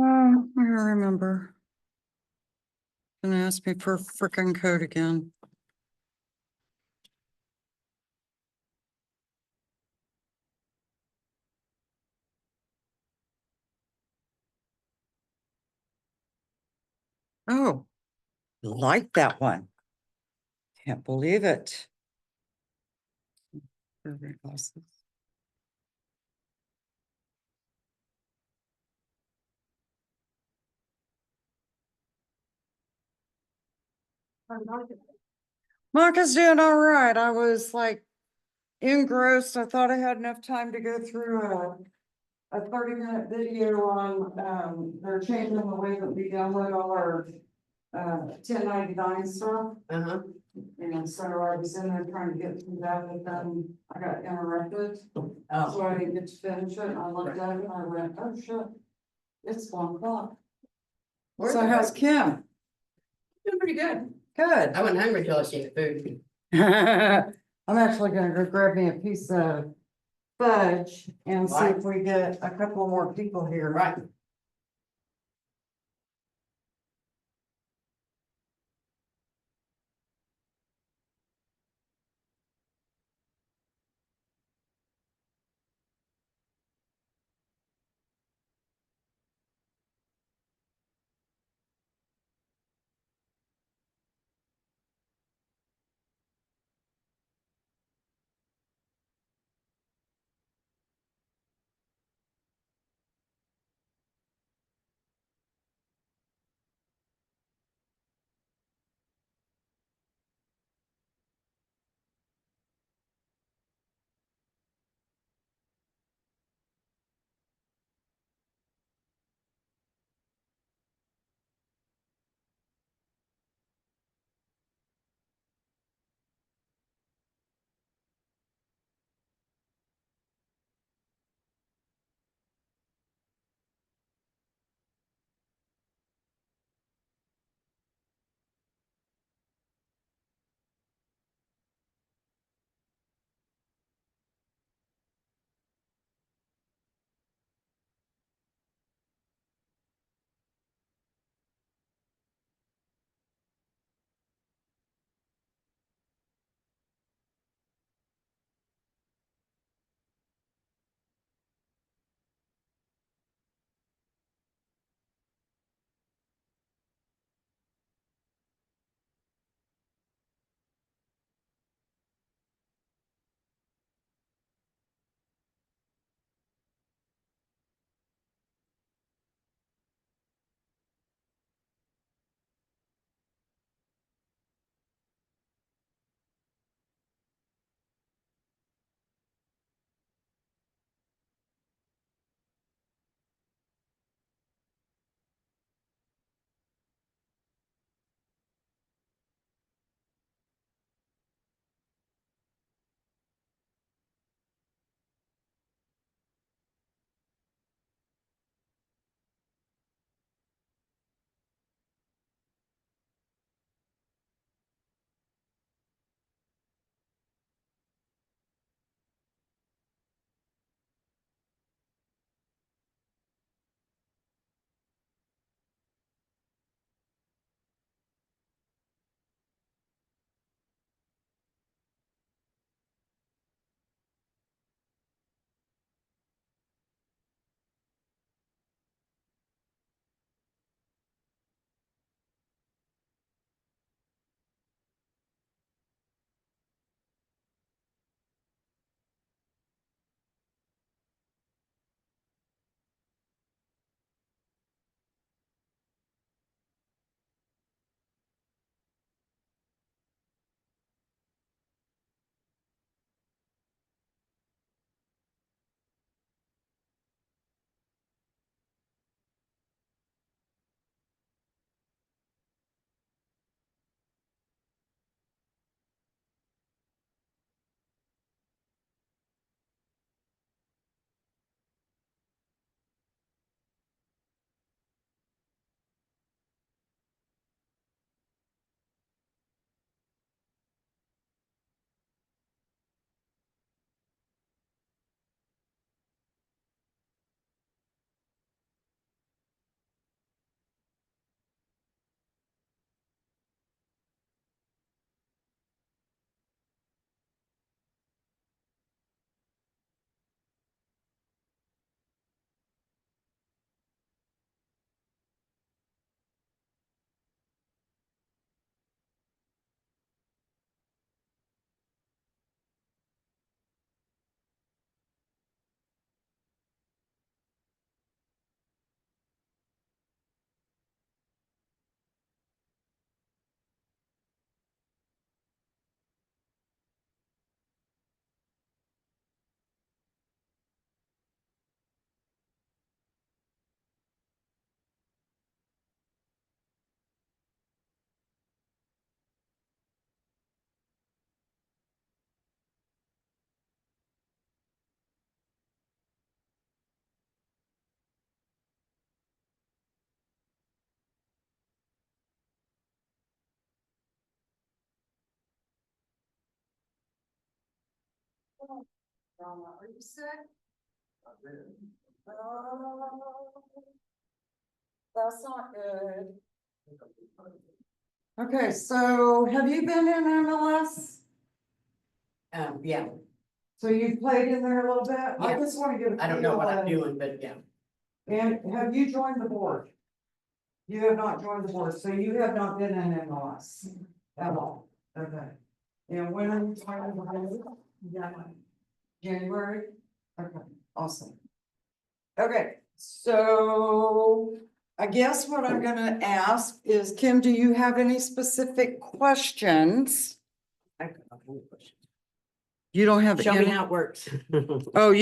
Oh, I remember. Gonna ask me for frickin' code again. Oh, like that one. Can't believe it. Very awesome. Mark is doing all right. I was like engrossed. I thought I had enough time to go through a 30-minute video on, they're changing the way that we download all our 1099 stuff. And so I was in there trying to get through that, but then I got interrupted. So I didn't get to finish it. I looked at it and I went, oh shit, it's 1 o'clock. So how's Kim? Doing pretty good. Good. I wasn't hungry till I seen the food. I'm actually gonna go grab me a piece of fudge and see if we get a couple more people here. Right. Drama, are you sick? Oh, that's not good. Okay, so have you been in MLS? Yeah, So you've played in there a little bit? I Yeah. just want to get a I don't know what I'm feel doing, but yeah. And have you joined the board? You have not joined the board, so you have not been in MLS at all. Okay. And when are you joining the board? January? Okay, awesome. Okay, so I guess what I'm gonna ask is, Kim, do you have any specific questions? You don't have Show me any? how it works. Oh,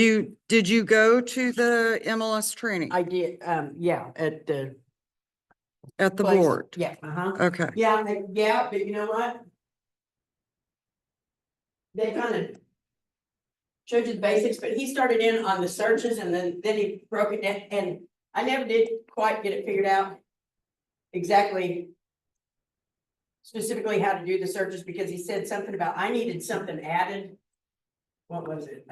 did you go to the MLS training I did, yeah, at the at the place. board? Yeah, Okay, yeah, yeah, but you know what? They kind of showed you the basics, but he started in on the searches and then he broke it down, and I never did quite get it figured out exactly specifically how to do the searches, because he said something about, I needed something added. What was it?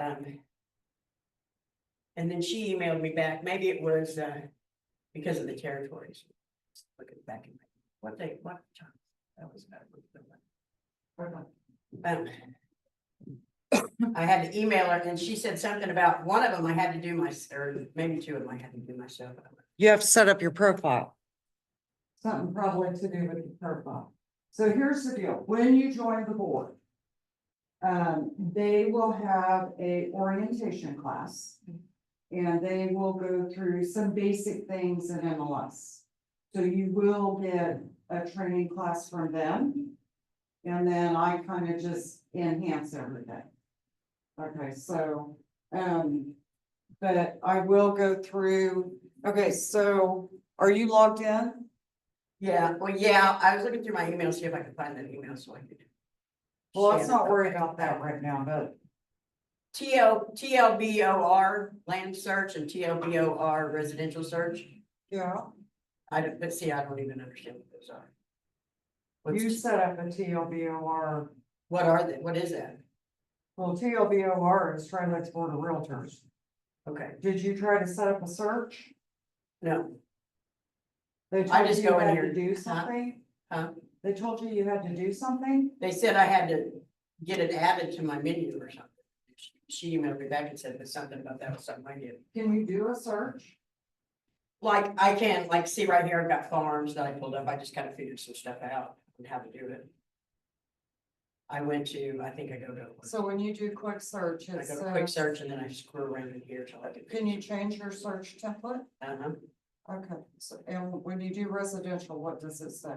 And then she emailed me back, maybe it was, because of the territories. Looking back in, what day, what time? That was I had to email her and she said something about one of them I had to do or maybe two of them I had to do myself. you have to set up your profile. Something probably to do with your profile. So here's the deal, when you join the board, they will have a orientation class. And they will go through some basic things in MLS. So you will get a training class from them. And then I kind of just enhance everything. Okay, so, but I will go through, okay, so are you logged in? Yeah, well, yeah, I was looking through my email, see if I could find that email so I could. Well, let's not worry about that right now, but TLBOR land search and TLBOR residential search. yeah, I don't, but see, I don't even understand what those are. you set up a TLBOR. What are they? What is that? Well, TLBOR is Tri-Lakes Board of Realtors. Okay, Did you try to set up a search? no, They I told just you go you in had here. to do Huh? something? Huh? They told you you had to do something? They said I had to get it added to my menu or something. She emailed me back and said there's something about that was something I did. Can you do a search? Like, I can, like, see right here, I've got farms that I pulled up. I just kind of figured some stuff out and how to do it. I went to, I think I go to. So when you do quick search, I it go to quick says, search and then I screw around in here till I can. can you change your search template? Okay, so, and when you do residential, what does it say?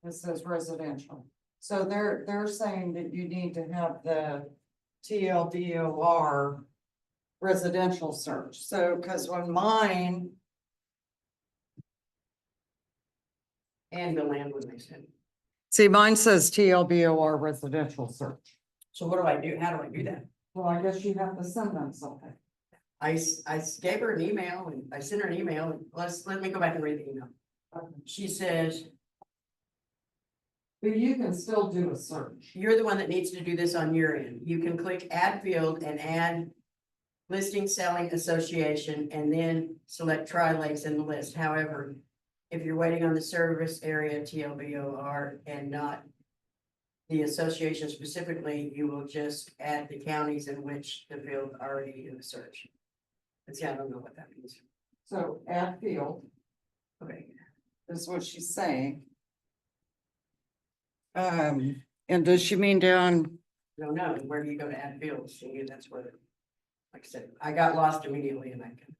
It says residential. So they're saying that you need to have the TLDOR residential search. So, cause when mine, And the land when they said. see, mine says TLBOR residential search. So what do I do? How do I do that? Well, I guess you have to send them something. I gave her an email and I sent her an email. And let me go back and read the email. Okay. She says, But you can still do a search. you're the one that needs to do this on your end. You can click add field and add listing selling association and then select Tri-Lakes in the list. However, if you're waiting on the service area TLBOR and not the association specifically, you will just add the counties in which the field already in the search. But see, I don't know what that means. So add field Okay. is what she's saying. And does she mean down? Don't know. Where do you go to add fields? See, that's where, like I said, I got lost immediately and I can.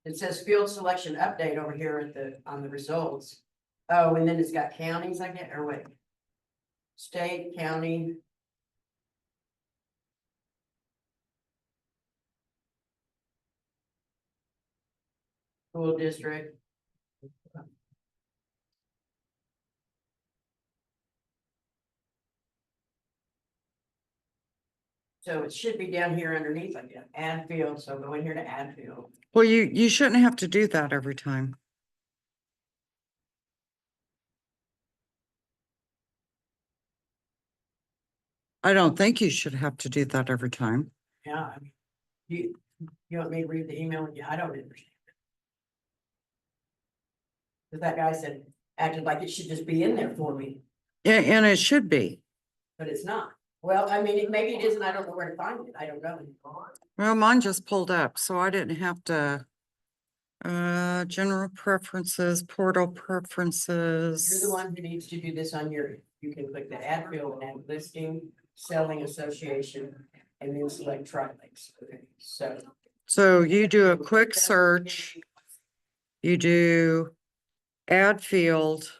It says field selection update over here at on the results. Oh, and then it's got counties I get, or wait. State, county. School district. So it should be down here underneath, I guess, add field, so go in here to add field. Well, you shouldn't have to do that every time. I don't think you should have to do that every time. Yeah, I mean, you want me to read the email? Yeah, I don't understand. Cause that guy said, acted like it should just be in there for me, And it should be. but it's not. Well, I mean, maybe it is, and I don't know where to find it. I don't know. Well, mine just pulled up, so I didn't have to. General preferences, portal You're the preferences. one who needs to do this on your, you can click the add field and listing, selling association, and then select tri-links. Okay, so. So you do a quick search, you do add field,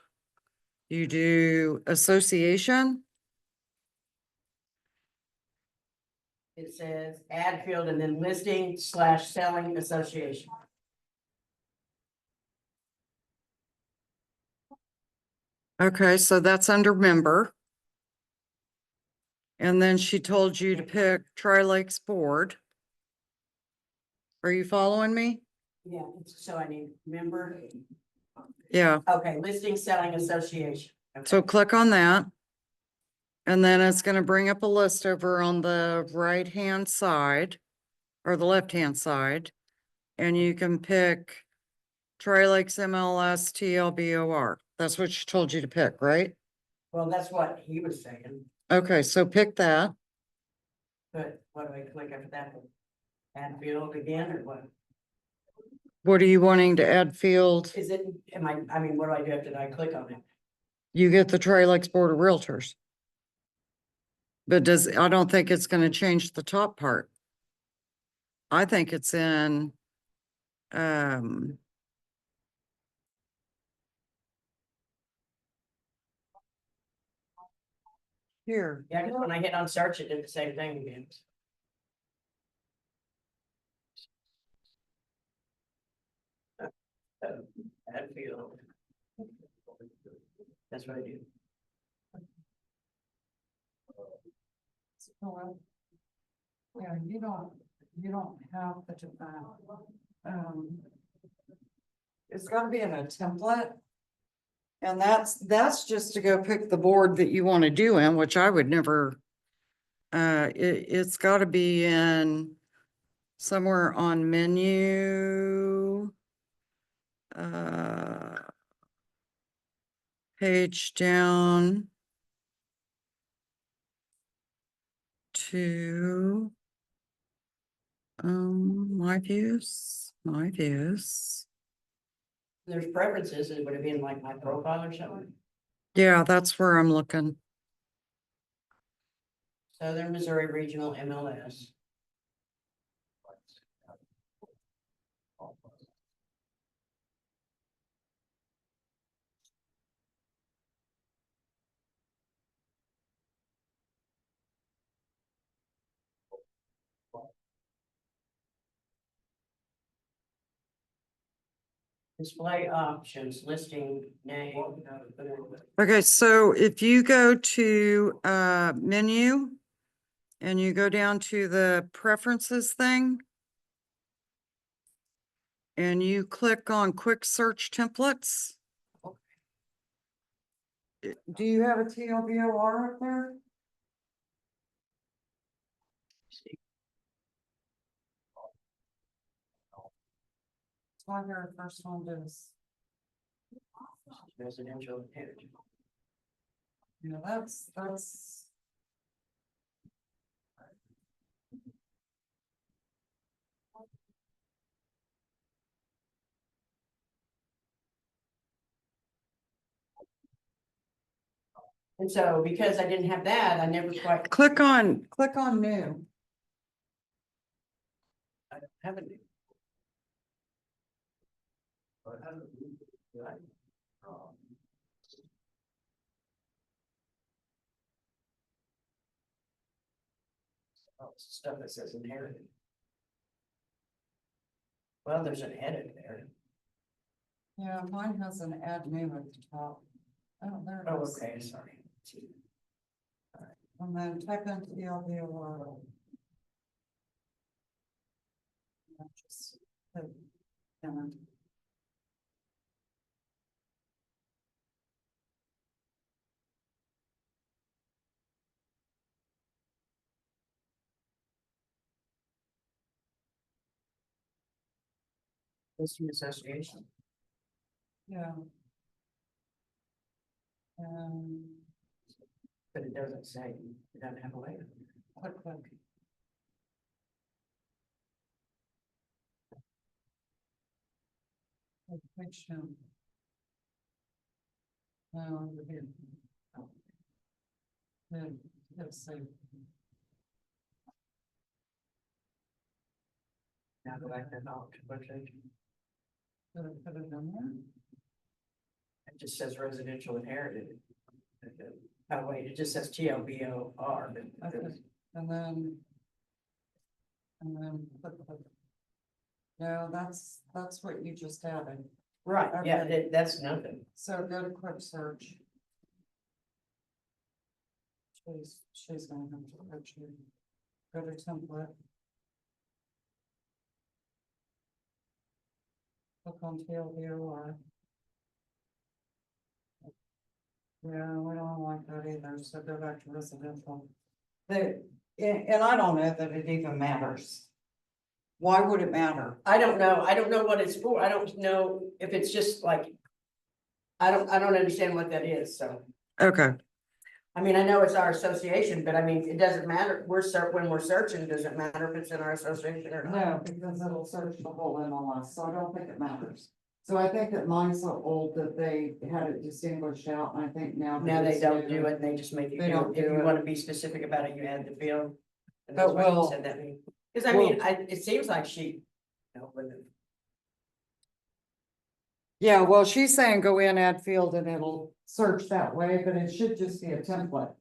you do association. It says add field and then listing / selling association. Okay, so that's under member. And then she told you to pick Tri-Lakes Board. Are you following me? Yeah, so I need member, Yeah, okay, listing selling association. so Okay. click on that. And then it's gonna bring up a list over on the right-hand side or the left-hand side. And you can pick Tri-Lakes MLS TLBOR. That's what she told you to pick, right? Well, that's what he was saying, Okay, so pick that. but what do I click after that? Add field again or what? What are you wanting to add field? Is it, I mean, what do I do after I click on it? You get the Tri-Lakes Board of Realtors. But I don't think it's gonna change the top part. I think it's in, here. Yeah, because when I hit on search, it did the same thing again. Add field. That's what I do. Yeah, you don't have to do that. It's gotta be in a template. And that's just to go pick the board that you want to do in, which I would never. It's gotta be in somewhere on menu. Page down to my views. There's preferences, would it be in like my profile or something? Yeah, that's where I'm looking. Southern Missouri Regional MLS. Display options, listing name. Okay, so if you go to menu and you go down to the preferences thing and you click on quick search templates. Do you have a TLBOR up there? It's on your first one is. Residential heritage. Yeah, that's. And so because I didn't have that, I never quite. Click on new. I haven't. Oh, stuff that says inherited. Well, there's an edit there. Yeah, mine has an add new at the top. Oh, there it Oh, is. okay, sorry. And then type in TLBOR. Just put, Listing association. Yeah. But it doesn't say, it doesn't have a label. Click, click. Which, no, we're here. Let's see. Now go back to the website. Put it in there. It just says residential inherited. Oh, wait, it just says TLBOR. Okay. And then. Click, click. No, that's what you just added. Right, yeah, Okay. that's nothing. So go to quick search. She's gonna have to search you. Go to template. Click on TLBOR. Yeah, we don't like that either, so go back to residential. And I don't know that it even matters. Why would it matter? I don't know what it's for, I don't know if it's just like. I don't understand what that is, so, Okay. I mean, I know it's our association, but I mean, it doesn't matter, when we're searching, does it matter if it's in our association or not? No, because it'll search the whole MLS, so I don't think it matters. So I think that mine's so old that they had it distinguished out, and I think now. Now they don't do it, and they just make you They do don't it, if do you it. wanna be specific about it, you add the field. And But that's why you we'll- said that, cause I mean, it seems like she. You know, when Yeah, well, she's saying go in, add field, and it'll search that way, but it should just be a template.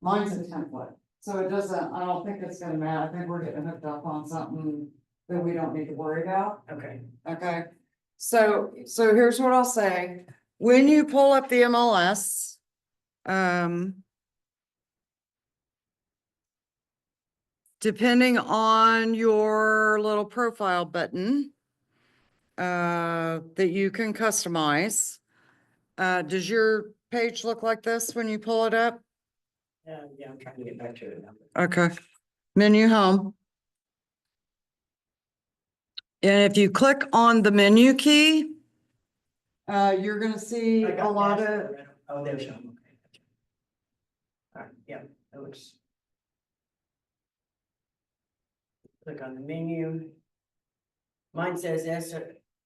Mine's a template, so it doesn't, I don't think it's gonna matter. I think we're getting hooked up on something that we don't need to worry about. okay, Okay, so here's what I'll say. When you pull up the MLS, depending on your little profile button, that you can customize. Does your page look like this when you pull it up? yeah, I'm trying to get back to it now. Okay, menu home. And if you click on the menu key, you're gonna see I a got lot of, dashboard right. Oh, there's some, okay. All right, yeah, it looks. Click on the menu. Mine says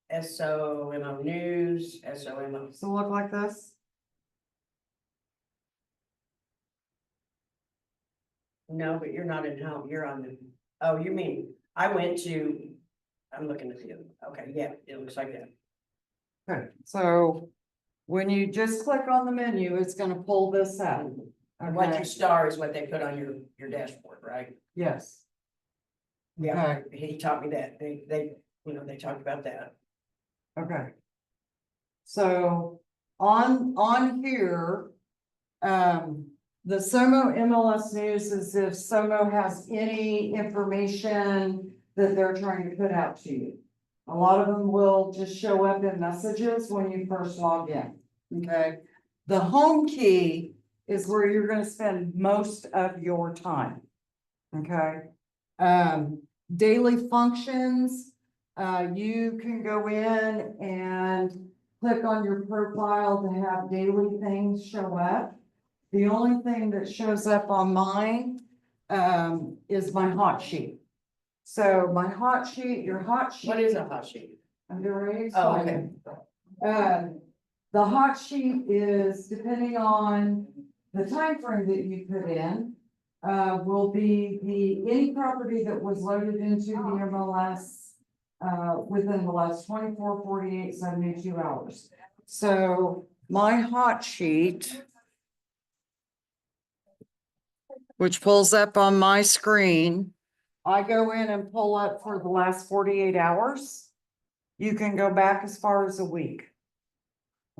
SOMO News, SOMO. so look like this. No, but you're not in home, you're on the, oh, you mean, I'm looking at the, okay, yeah, it looks like that. Okay, so when you just click on the menu, it's gonna pull this out. And what Okay, you star is what they put on your dashboard, right? yes. Yeah, he taught me that, they talked about that. Okay. So on here, the SOMO MLS News is if SOMO has any information that they're trying to put out to you. A lot of them will just show up in messages when you first log in, okay? The home key is where you're gonna spend most of your time, okay? Daily functions, you can go in and click on your profile to have daily things show up. The only thing that shows up on mine, is my hot sheet. So my hot sheet, your hot sheet. What is a hot sheet? I'm ready to Oh, explain okay. it. The hot sheet is depending on the time frame that you put in. Will be any property that was loaded into the MLS. Within the last 24, 48, 72 hours. So my hot sheet. Which pulls up on my screen. I go in and pull up for the last 48 hours. You can go back as far as a week.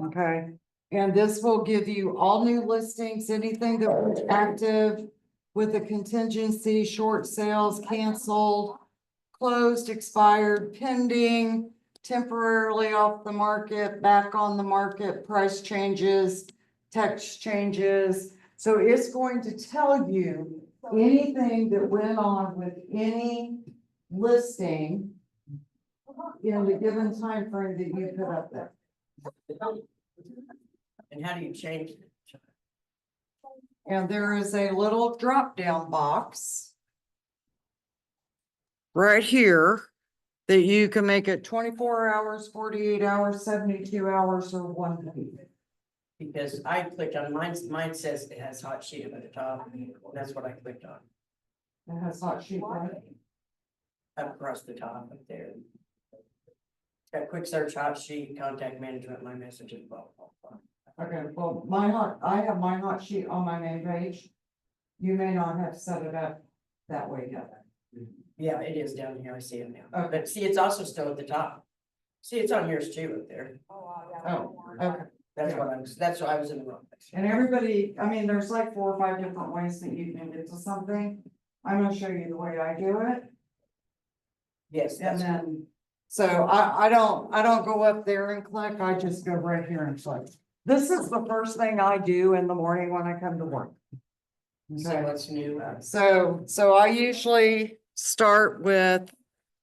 Okay, and this will give you all new listings, anything that was active with a contingency, short sales, canceled, closed, expired, pending, temporarily off the market, back on the market, price changes, text changes. So it's going to tell you anything that went on with any listing in the given time frame that you put up there. And how do you change it? And there is a little drop-down box right here that you can make it 24 hours, 48 hours, 72 hours, or 1 week. Because I clicked on mine says it has hot sheet up at the top, and that's what I clicked on, It has hot sheet on it. up across the top up there. It's got quick search, hot sheet, contact management, my messages, blah, blah, blah. Okay, well, I have my hot sheet on my main page. You may not have set it up that way yet. Yeah, it is down here, I see it now, Okay. but see, it's also still at the top. See, it's on yours too up there, Oh, okay. that's why I was in the wrong place. And everybody, I mean, there's like 4 or 5 different ways that you can get to something. I'm gonna show you the way I do it. Yes, And that's, then, so I don't go up there and click, I just go right here and click. This is the first thing I do in the morning when I come to work. so Okay, what's new, so I usually start with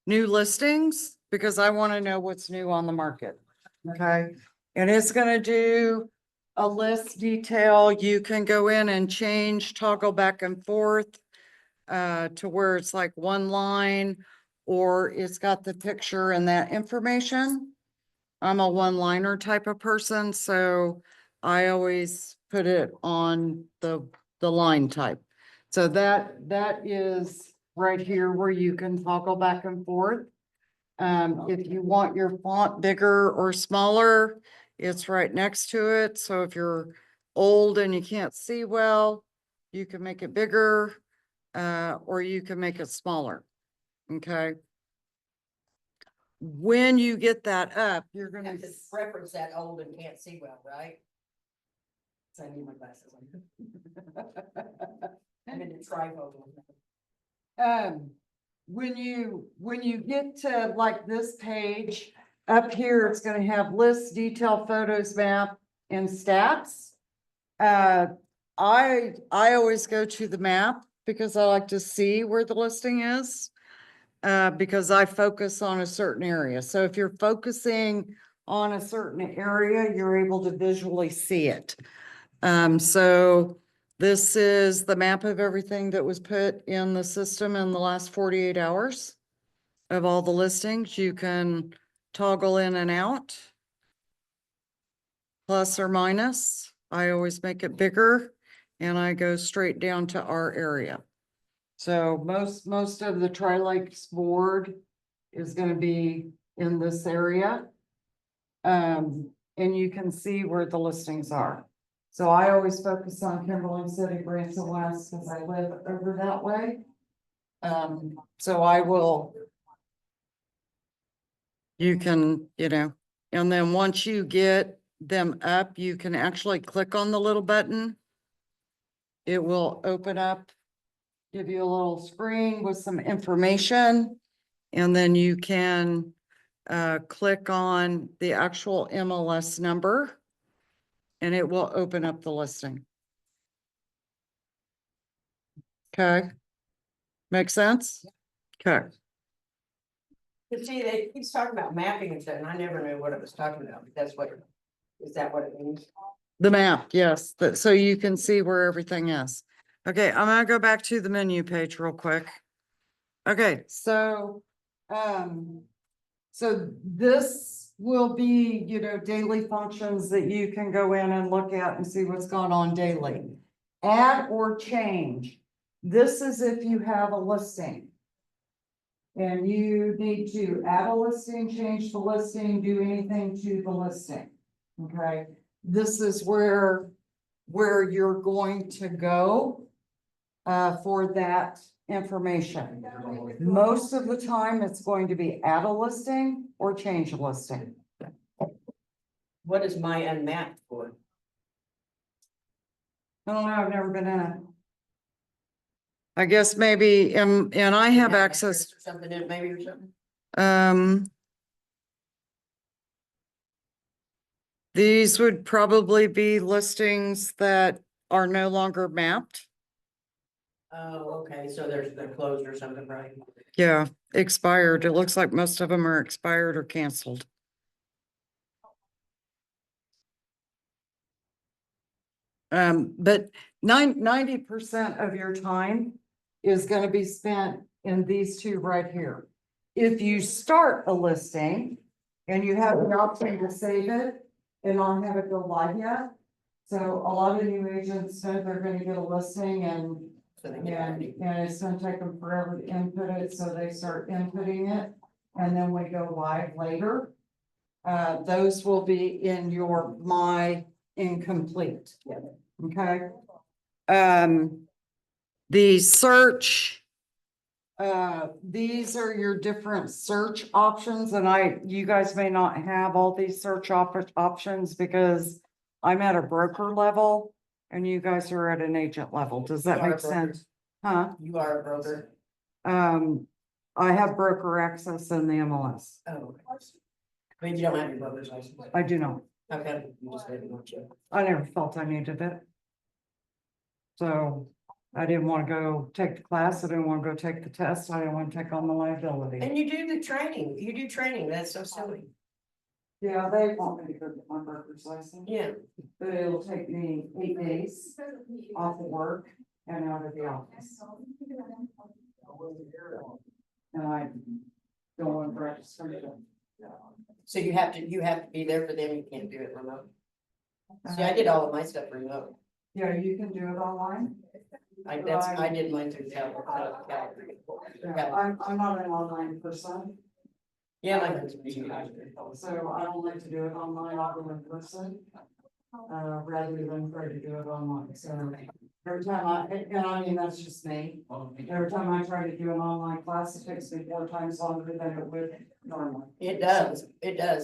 new listings because I want to know what's new on the market. Okay, and it's gonna do a list detail. You can go in and change, toggle back and forth to where it's like one line, or it's got the picture and that information. I'm a one-liner type of person, so I always put it on the line type. So that is right here where you can toggle back and forth. If you want your font bigger or smaller, it's right next to it. So if you're old and you can't see well, you can make it bigger, or you can make it smaller. Okay. When you get that up, you're I gonna, have to reference that old and can't see well, right? So I need my glasses on. I'm in a trifocal. when you get to like this page, up here, it's gonna have lists, detail, photos, map, and stats. I always go to the map because I like to see where the listing is. Because I focus on a certain area. So if you're focusing on a certain area, you're able to visually see it. So this is the map of everything that was put in the system in the last 48 hours of all the listings. You can toggle in and out, plus or minus. I always make it bigger and I go straight down to our area. So most of the Tri-Lakes board is gonna be in this area. And you can see where the listings are. So I always focus on Kimberly City, Branson West, because I live over that way. So I will. You can, and then once you get them up, you can actually click on the little button. It will open up, give you a little screen with some information. And then you can click on the actual MLS number and it will open up the listing. Okay. Make sense? Okay. You see, they keep talking about mapping and stuff, and I never knew what it was talking about, but is that what it means? The map, yes, so you can see where everything is. Okay, I'm gonna go back to the menu page real quick. Okay, so this will be, daily functions that you can go in and look at and see what's going on daily. Add or change. This is if you have a listing. And you need to add a listing, change the listing, do anything to the listing. Okay, this is where you're going to go for that information. Most of the time, it's going to be add a listing or change a listing. What is my unmapped for? I don't know, I've never been in it. I guess maybe, and I have access, Something in maybe or something? These would probably be listings that are no longer mapped. Oh, okay, so they're closed or something, right? Yeah, expired. It looks like most of them are expired or canceled. But 90% of your time is gonna be spent in these two right here. If you start a listing and you have the option to save it and not have it go live yet. So a lot of new agents know they're gonna get a listing and So they and, can, and it's gonna take them forever to input it, so they start inputting it, and then we go live later. Those will be in your my incomplete. Yeah. Okay. The search. These are your different search options, and you guys may not have all these search options because I'm at a broker level and you guys are at an agent level. Does that You are a make broker. sense? Huh? You are a broker. I have broker access in the MLS. Oh. Okay. But you don't have your broker's license. I do not. Okay, you just didn't want you. I never felt I needed it. So I didn't want to go take the class. I didn't want to go take the test. I didn't want to take on the liability. And you do the training, you do training, that's so silly. Yeah, they want me to go get my broker's license, Yeah, but it'll take me 8 days off of work and out of the office. And I don't want to register it. so you have to be there for them, you can't do it remote. See, I did all of my stuff remote. Yeah, you can do it online. I did mine through Calvary. Yeah, I'm not an online person, Yeah, my husband. so I don't like to do it online, I'll go in person. Rather than try to do it online, so every time and I mean, that's just me. Every time I try to do an online class, it takes me 4 times longer than it would normally. It does,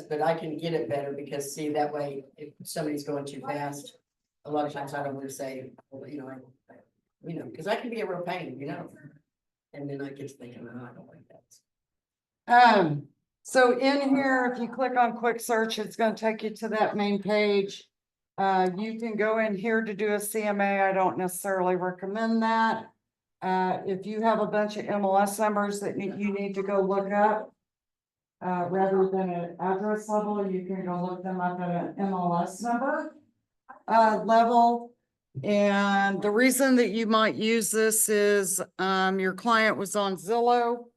but I can get it better because see, that way, if somebody's going too fast, a lot of times I don't want to say, well, because I can be a real pain, And then I get to thinking, oh, I don't like that. So in here, if you click on quick search, it's gonna take you to that main page. You can go in here to do a CMA. I don't necessarily recommend that. If you have a bunch of MLS numbers that you need to go look up, rather than an address level, you can go look them up at an MLS number level. And the reason that you might use this is, your client was on Zillow.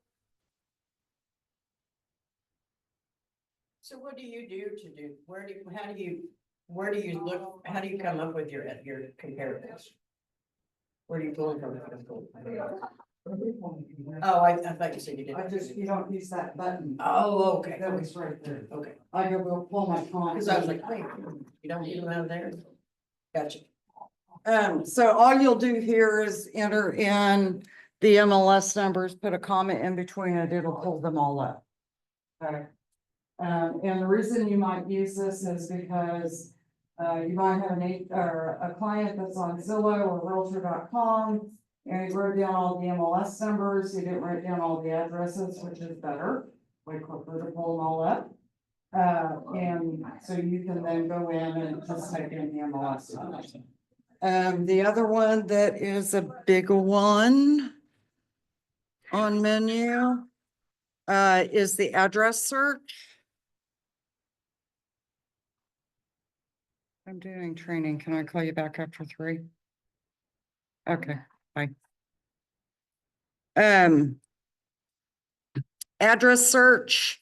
So what do you do where do you look, how do you come up with your comparatives? Where do you pull them from? Oh, I thought you said you didn't. You don't use that button. Oh, okay. That was right there. Okay, I go pull my phone. because I was like, wait, you don't need them out of there? Gotcha. So all you'll do here is enter in the MLS numbers, put a comment in between it, it'll pull them all up. Okay. And the reason you might use this is because, you might have a client that's on Zillow or Realtor.com. And he wrote down all the MLS numbers, he didn't write down all the addresses, which is better, way quicker to pull them all up. And so you can then go in and just type in the MLS numbers. The other one that is a big one on menu, is the address search. I'm doing training. Can I call you back after 3? Okay, bye. Address search.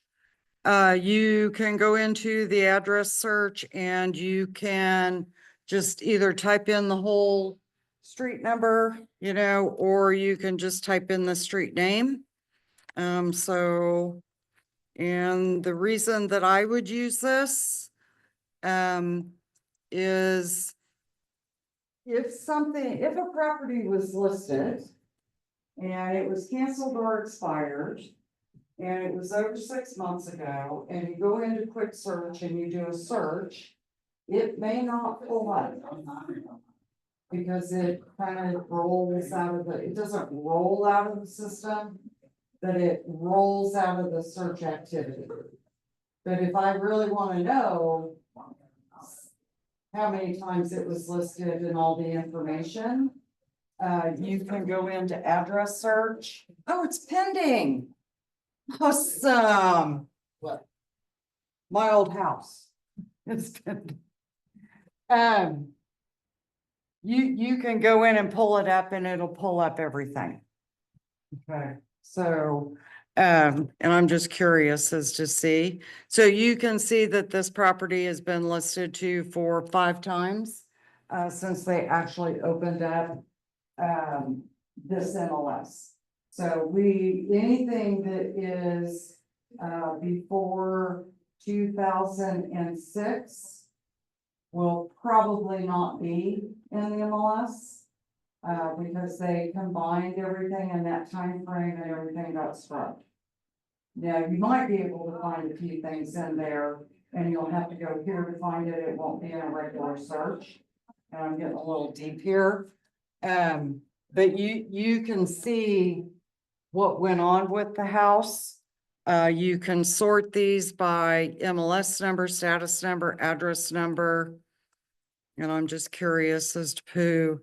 You can go into the address search and you can just either type in the whole street number, or you can just type in the street name. And the reason that I would use this, is if a property was listed and it was canceled or expired, and it was over 6 months ago, and you go into quick search and you do a search, it may not pull up. Because it kind of rolls out of it doesn't roll out of the system, but it rolls out of the search activity. But if I really want to know how many times it was listed and all the information, you can go into address search. Oh, it's pending. Awesome. What? My old house. It's pending. You can go in and pull it up and it'll pull up everything. Okay, so, and I'm just curious as to see. So you can see that this property has been listed to for 5 times, since they actually opened up, this MLS. So anything that is, before 2006 will probably not be in the MLS. Because they combined everything in that time frame and everything got scrubbed. Now, you might be able to find a few things in there and you'll have to go here to find it. It won't be in a regular search. And I'm getting a little deep here. But you can see what went on with the house. You can sort these by MLS number, status number, address number. And I'm just curious as to who.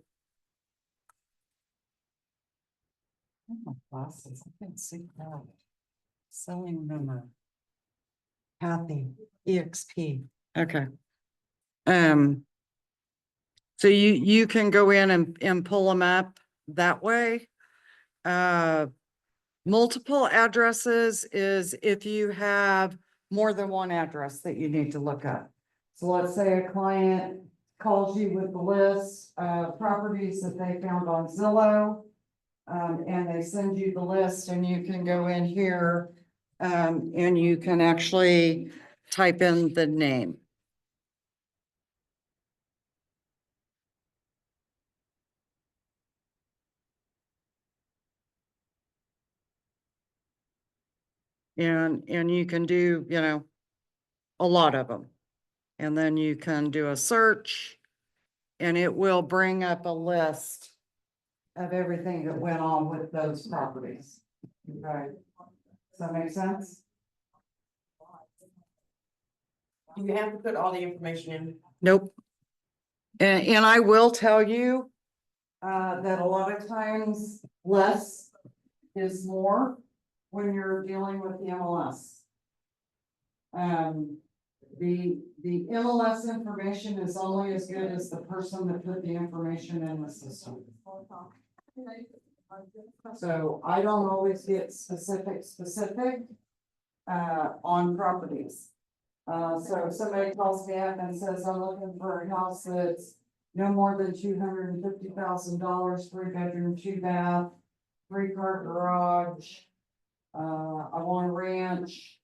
Oh, my glasses, I can't see that. Selling number. Kathy, EXP, okay. So you can go in and pull them up that way. Multiple addresses is if you have more than one address that you need to look up. So let's say a client calls you with the list of properties that they found on Zillow. And they send you the list and you can go in here, and you can actually type in the name. And you can do, a lot of them. And then you can do a search and it will bring up a list of everything that went on with those properties. Okay. Does that make sense? Do you have to put all the information in? Nope. And I will tell you, that a lot of times less is more when you're dealing with the MLS. The MLS information is only as good as the person that put the information in the system. So I don't always get specific, on properties. So if somebody calls me up and says, I'm looking for a house that's no more than $250,000, 3-bedroom, 2-bath, 3-car garage. I want a ranch.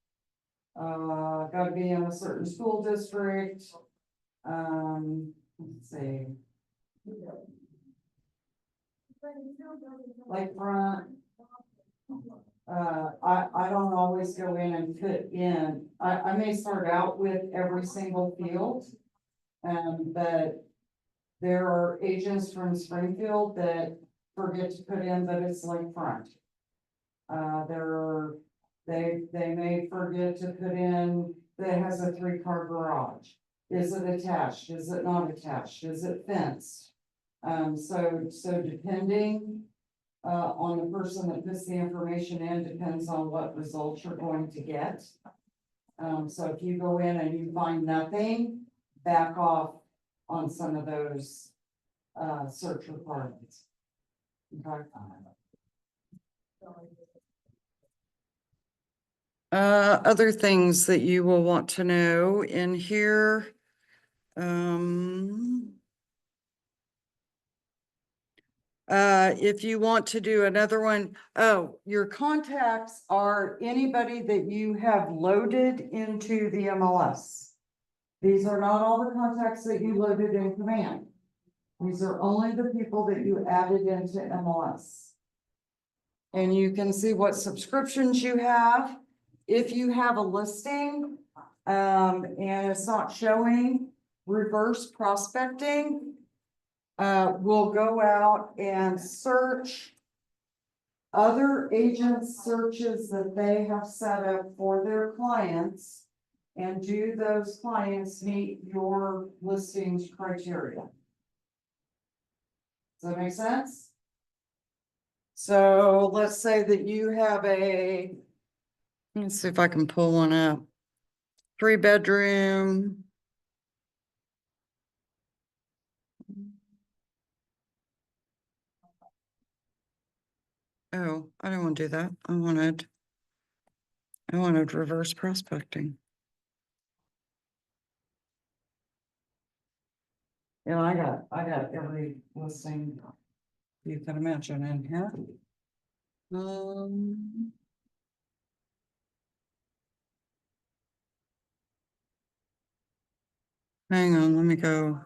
Gotta be in a certain school district. Let's see. Lakefront. I don't always go in and put in, I may start out with every single field. But there are agents from Springfield that forget to put in that it's lakefront. They may forget to put in that it has a 3-car garage. Is it attached? Is it not attached? Is it fenced? So depending on the person that puts the information in, depends on what results you're going to get. So if you go in and you find nothing, back off on some of those search requirements. Okay. Other things that you will want to know in here. If you want to do another one, your contacts are anybody that you have loaded into the MLS. These are not all the contacts that you loaded in Command. These are only the people that you added into MLS. And you can see what subscriptions you have. If you have a listing, and it's not showing, reverse prospecting. We'll go out and search other agents' searches that they have set up for their clients. And do those clients meet your listings criteria? Does that make sense? So let's say that you have let's see if I can pull one up. 3-bedroom. Oh, I didn't want to do that. I wanted reverse prospecting. And I got every listing you can imagine in here. Hang on, let me go.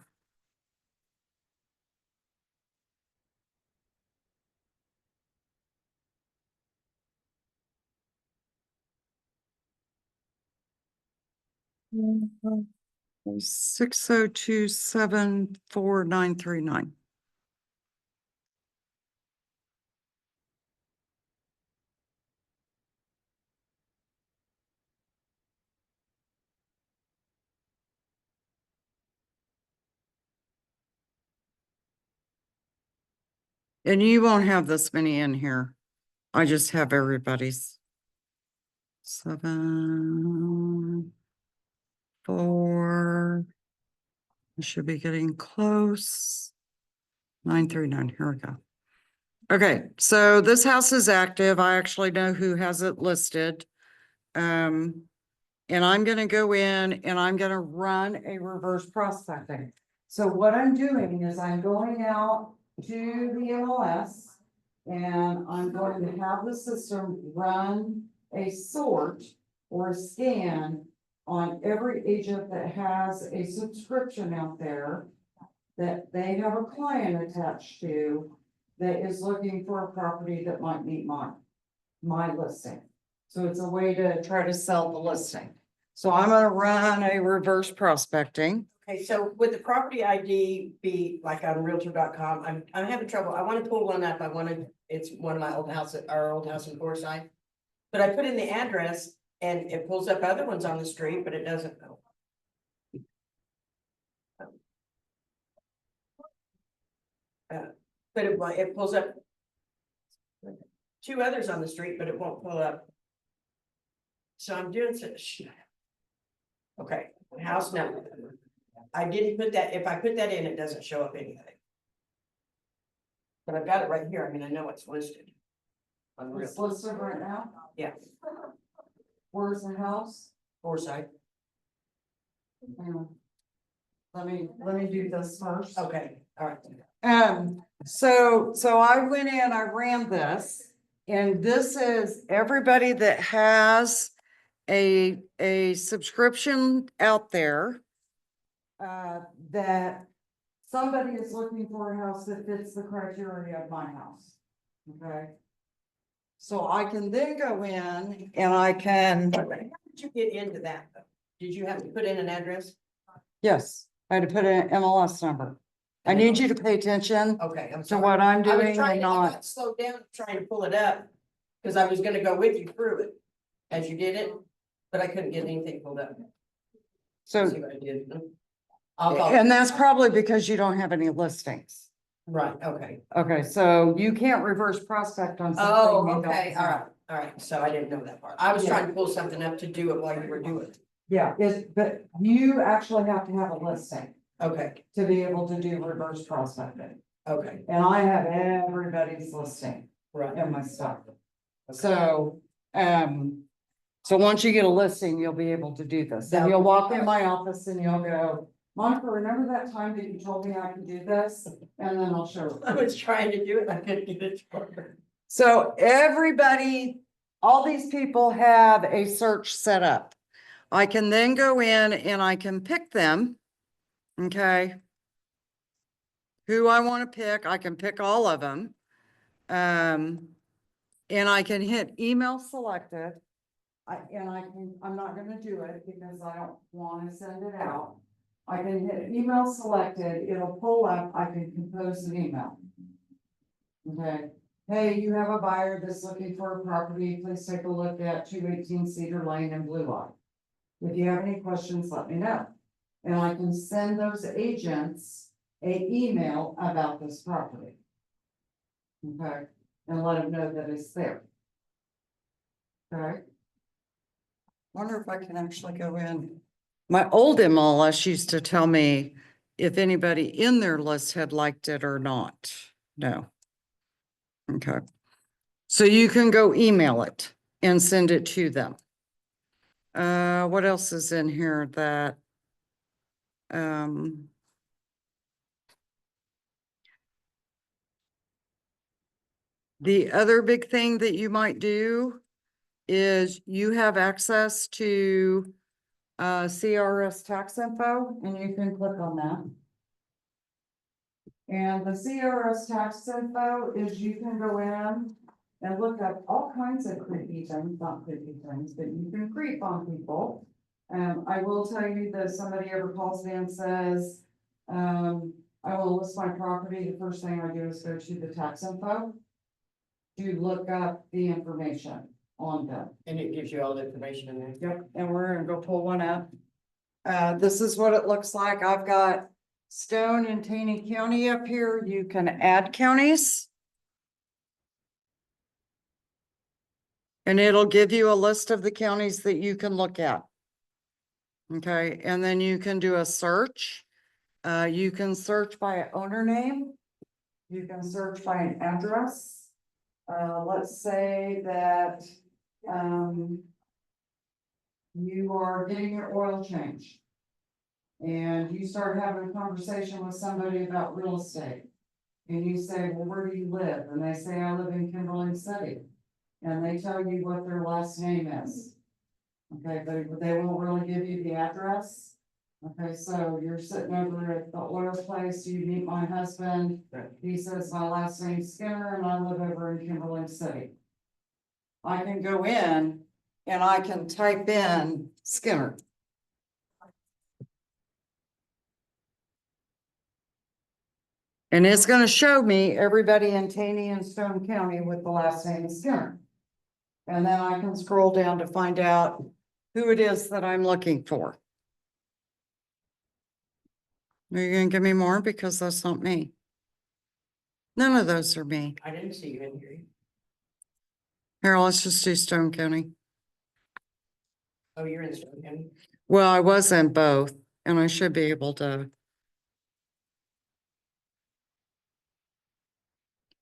Mm-hmm. 6027499. And you won't have this many in here. I just have everybody's. 7, 4. I should be getting close. 939, here we go. Okay, so this house is active. I actually know who has it listed. And I'm gonna go in and I'm gonna run a reverse prospecting. So what I'm doing is I'm going out to the MLS and I'm going to have the system run a sort or a scan on every agent that has a subscription out there that they have a client attached to that is looking for a property that might meet my listing. So it's a way to try to sell the listing. So I'm gonna run a reverse prospecting. Okay, so would the property ID be like on realtor.com? I'm having trouble. I want to pull one up. It's one of my old houses, our old house in Forsyth. But I put in the address and it pulls up other ones on the street, but it doesn't go. But it pulls up 2 others on the street, but it won't pull up. So I'm doing such. Okay, house number. I didn't put that, if I put that in, it doesn't show up anything. But I've got it right here. I mean, I know it's listed. It's listed right now. Yeah, Where's the house? Forsyth. Hang on. Let me do this first. Okay, all right. So I went in, I ran this, and this is everybody that has a subscription out there. That somebody is looking for a house that fits the criteria of my house. Okay. So I can then go in and I can, How did you get into that though? Did you have to put in an address? yes, I had to put in an MLS number. I need you to pay attention Okay, I'm to sorry. what I'm I was doing trying and to, I not. got slowed down trying to pull it up. Cause I was gonna go with you through it as you did it, but I couldn't get anything pulled up. So, See what I did? I'll call. and that's probably because you don't have any listings. Right, okay. Okay, so you can't reverse prospect on something. Oh, you don't okay, all have. right, all right. So I didn't know that part. I was Yeah. trying to pull something up to do it while you were doing it. Yeah, but you actually have to have a listing Okay, to be able to do reverse prospecting. okay, And I have everybody's listing right. in my stuff. So, so once you get a listing, you'll be able to do this. And you'll walk in my office and you'll go, Monica, remember that time that you told me I could do this? And then I'll show it. I was trying to do it, I couldn't get it to work. So everybody, all these people have a search set up. I can then go in and I can pick them. Okay. Who I want to pick, I can pick all of them. And I can hit email selected. I'm not gonna do it because I don't wanna send it out. I can hit email selected, it'll pull up, I can compose an email. Okay, hey, you have a buyer that's looking for a property, please take a look at 218 Cedar Lane in Blue Line. If you have any questions, let me know. And I can send those agents an email about this property. Okay, and let them know that it's there. Okay. Wonder if I can actually go in. My old MLS used to tell me if anybody in their list had liked it or not. No. Okay. So you can go email it and send it to them. What else is in here that, the other big thing that you might do is you have access to CRS tax info, and you can click on that. And the CRS tax info is you can go in and look up all kinds of creepy things, not creepy things, but you can creep on people. I will tell you that if somebody ever calls me and says, I will list my property, the first thing I do is go to the tax info to look up the information on them. And it gives you all the information in there. Yep, and we're gonna go pull one up. This is what it looks like. I've got Stone and Taney County up here. You can add counties. And it'll give you a list of the counties that you can look at. Okay, and then you can do a search. You can search by an owner name. You can search by an address. Let's say that, you are getting your oil change. And you start having a conversation with somebody about real estate. And you say, well, where do you live? And they say, I live in Kimberly City. And they tell you what their last name is. Okay, but they won't really give you the address. Okay, so you're sitting over at the oil place, you meet my husband. Right. He says, my last name's Skinner and I live over in Kimberly City. I can go in and I can type in Skinner. And it's gonna show me everybody in Taney and Stone County with the last name Skinner. And then I can scroll down to find out who it is that I'm looking for. Are you gonna give me more? Because that's not me. None of those are me. I didn't see you in here. Here, let's just do Stone County. Oh, you're in Stone County? Well, I was in both, and I should be able to.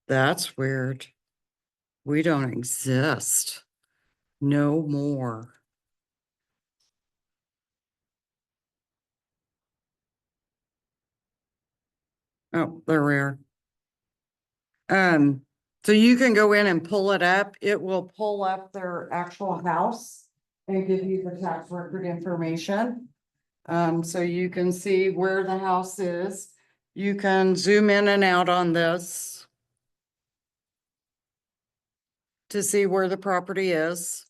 That's weird. We don't exist. No more. Oh, there we are. So you can go in and pull it up. It will pull up their actual house and give you the tax record information. So you can see where the house is. You can zoom in and out on this to see where the property is.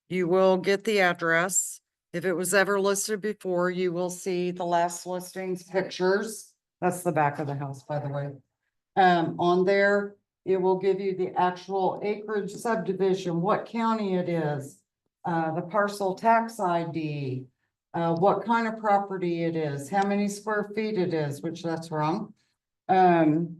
You will get the address. If it was ever listed before, you will see the last listings pictures. That's the back of the house, by the way. On there, it will give you the actual acreage subdivision, what county it is, the parcel tax ID, what kind of property it is, how many square feet it is, which that's wrong. Who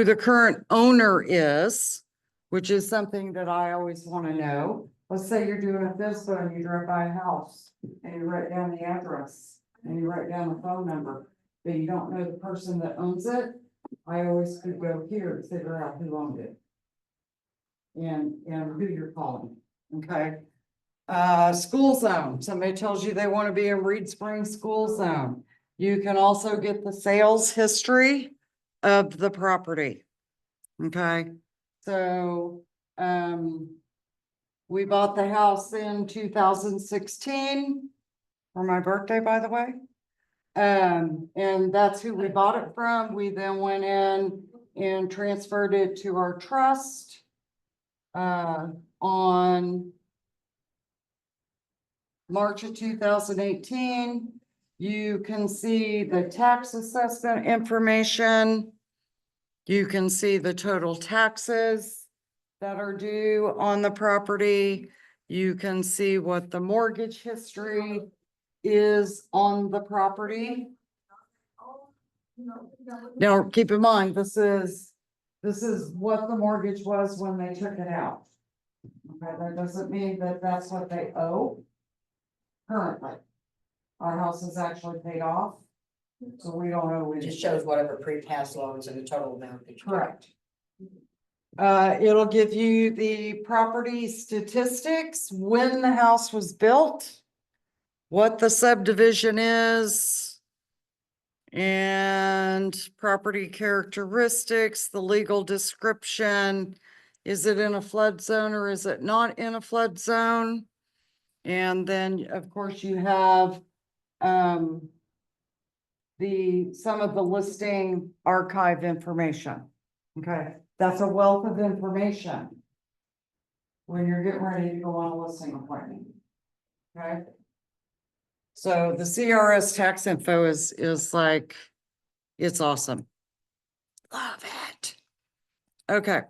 the current owner is, which is something that I always want to know. Let's say you're doing a FISBO and you drive by a house and you write down the address and you write down the phone number, but you don't know the person that owns it. I always could go here to figure out who owned it. And who you're calling, okay? School zone, somebody tells you they want to be in Reed Springs school zone. You can also get the sales history of the property. Okay, so, we bought the house in 2016 for my birthday, by the way. And that's who we bought it from. We then went in and transferred it to our trust. On March of 2018, you can see the tax assessment information. You can see the total taxes that are due on the property. You can see what the mortgage history is on the property. Now, keep in mind, this is This is what the mortgage was when they took it out. Okay, that doesn't mean that that's what they owe currently. Our house is actually paid off, so we don't owe It it. just shows whatever pre-tax loans and the total amount that you. Correct. It'll give you the property statistics, when the house was built, what the subdivision is, and property characteristics, the legal description. Is it in a flood zone or is it not in a flood zone? And then, of course, you have, some of the listing archive information. Okay, that's a wealth of information when you're getting ready to go on a listing appointment. Okay? So the CRS tax info is like, it's awesome. Love it. Okay,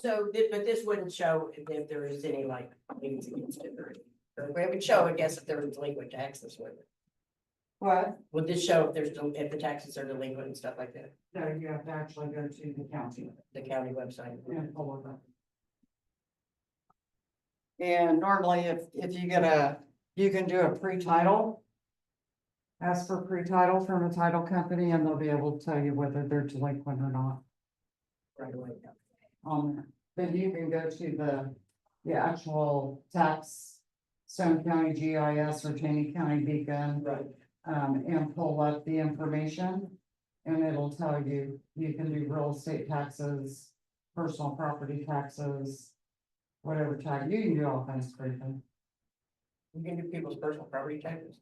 So, but this wouldn't show if there is any like liens against it or. Or it would show, I guess, if there was delinquent taxes with it. what? Would this show if if the taxes are delinquent and stuff like that? No, you have to actually go to the county The county website. and pull it up. And normally if you get you can do a pre-title. Ask for pre-title from a title company and they'll be able to tell you whether they're delinquent or not. Right away. Then you can go to the actual tax, Stone County GIS or Cheney County Beacon. Right. And pull up the information. And it'll tell you, you can do real estate taxes, personal property taxes, whatever tax, you can do all kinds of crazy things. You can do people's personal property taxes.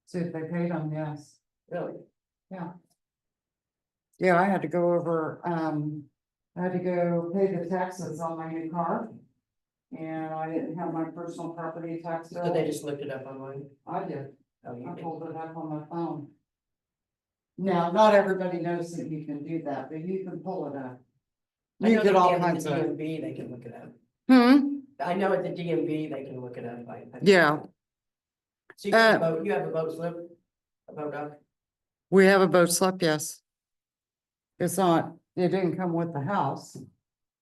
See if they paid them, yes. Really? Yeah, I had to go over, I had to go pay the taxes on my new car. And I didn't have my personal property tax bill. So they just looked it up online? I did, Oh, you I did. pulled it up on my phone. Now, not everybody knows that you can do that, but you can pull it up. I You know get that all at kinds the of. DMV, they can look it up. Hmm, I know at the DMV, they can look it up. yeah, So you have a boat, you have a boat slip? A boat dock? we have a boat slip, yes. It's not, it didn't come with the house.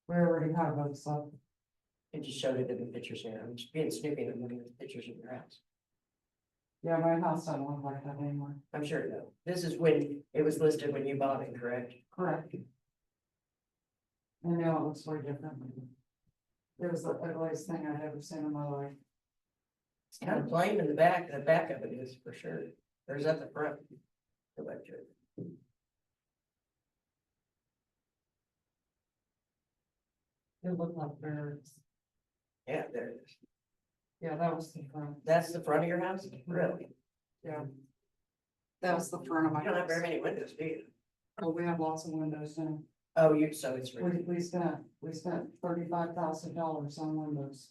We already have a boat slip. It just showed it in the pictures here. I'm just being snippy and looking at the pictures of your house. Yeah, my house doesn't look like that anymore. I'm sure no. This is when it was listed when you bought it, correct? Correct. And now it looks way different. It was the ugliest thing I've ever seen in my life. It's kind of plain in the back of it is for sure. There's at the front. Go back to it. It looked like birds. Yeah, there it is. Yeah, that was the front. That's the front of your house? Really? Yeah. That was the front of my You don't have very house. many windows, do you? Oh, we have lots of windows now. Oh, so it's really, We spent $35,000 on windows.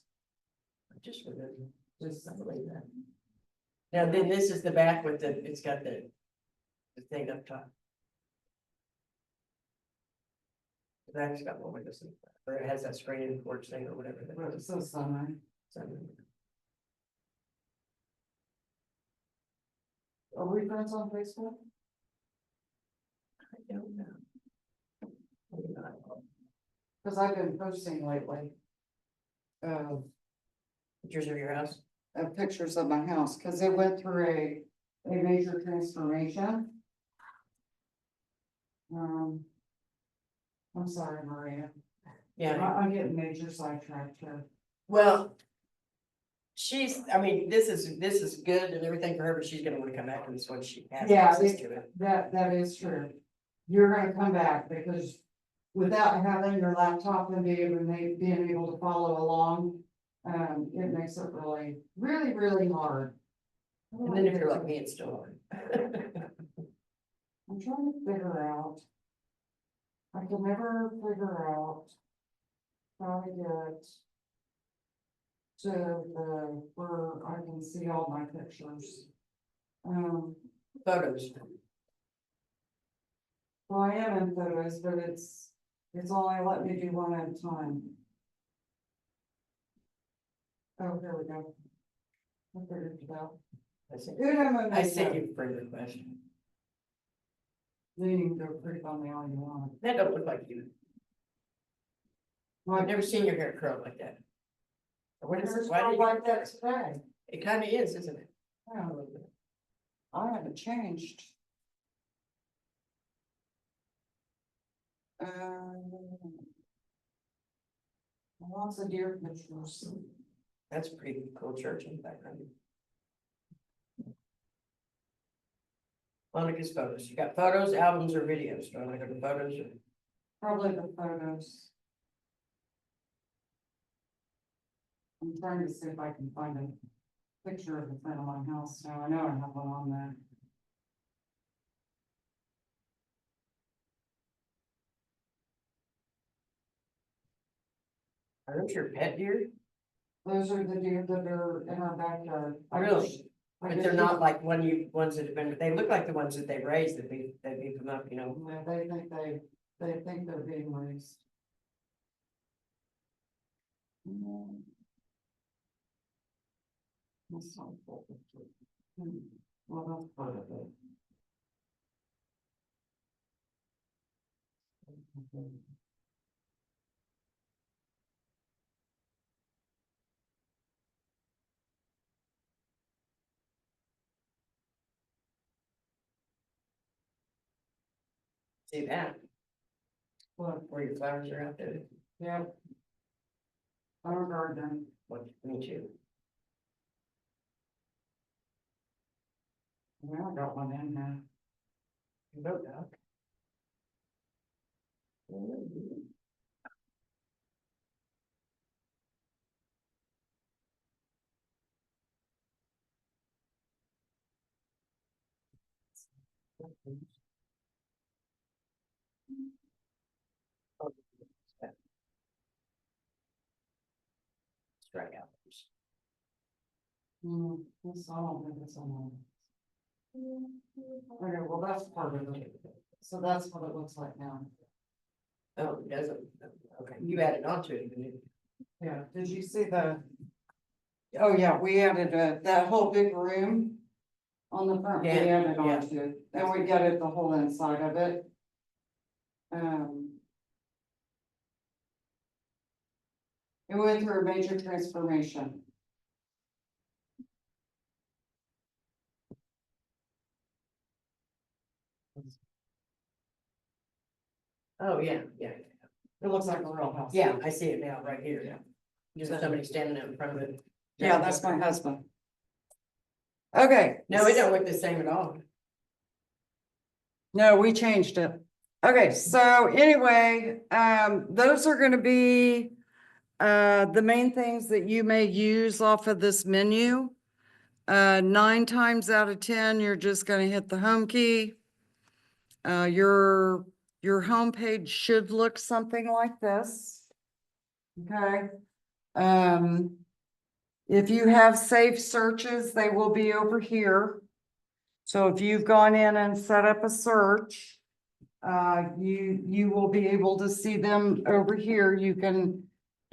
just for the, Just, I believe that. Now, then this is the back with it's got the thing up top. The back's got more windows, or it has that screen porch thing or whatever. that but is. it's so sunny. So, Are we friends on Facebook? I don't know. Maybe not. Cause I've been posting lately. Pictures of your house? Pictures of my house, cause it went through a major transformation. I'm sorry, Maria. Yeah, I'm getting major sidetracked here. well. I mean, this is good and everything for her, but she's gonna wanna come back to this one, she has Yeah, access to it. That is true. You're gonna come back because without having your laptop and being able to follow along, it makes it really, really, really hard. And then if you're like me, it's still hard. I'm trying to figure out. I can never figure out how to get to where I can see all my pictures. Photos. Well, I am in photos, but it's only let me do one at a time. Oh, here we go. I figured it out. I sent Uno I sent momento. you a friend request. You can go pretty on me all you want. That don't look like you. I've Like, never seen your hair curl like that. What is it? Why did you like that today? It kind of is, isn't it? Yeah, I haven't changed. Lots of deer pictures. That's a pretty cool church in the background. Monica's photos. You got photos, albums, or videos? Do I want to go to photos or? Probably the photos. I'm trying to see if I can find a picture of the front of my house now. I know I have one on there. Are those your pet deer? Those are the deer that are in our backyard. Really? I But guess they're not like ones that have been, they look like the ones that they raised that they beat them up, you know? Yeah, they think they're being raised. That's not full picture. Well, that's part of it. See that? Look, Where your flowers are out there? yeah. Our garden. What, me too. Yeah, I got one in there. You wrote that. Strikeout. This, I don't think it's on. Okay, well, that's part of it. So that's what it looks like now. Oh, it doesn't, okay, you added on to it, didn't you? Yeah, did you see oh, yeah, we added that whole big room on the front, we Yeah, added yeah. on to it, and we gutted the whole inside of it. It went through a major transformation. Oh, yeah, yeah. It looks like a real house. Yeah, I see it now, right here. Yeah. Just somebody standing out in front of it. Yeah, that's my husband. Okay. No, it don't look the same at all. No, we changed it. Okay, so anyway, those are gonna be the main things that you may use off of this menu. 9 times out of 10, you're just gonna hit the home key. Your homepage should look something like this. Okay. If you have saved searches, they will be over here. So if you've gone in and set up a search, you will be able to see them over here. You can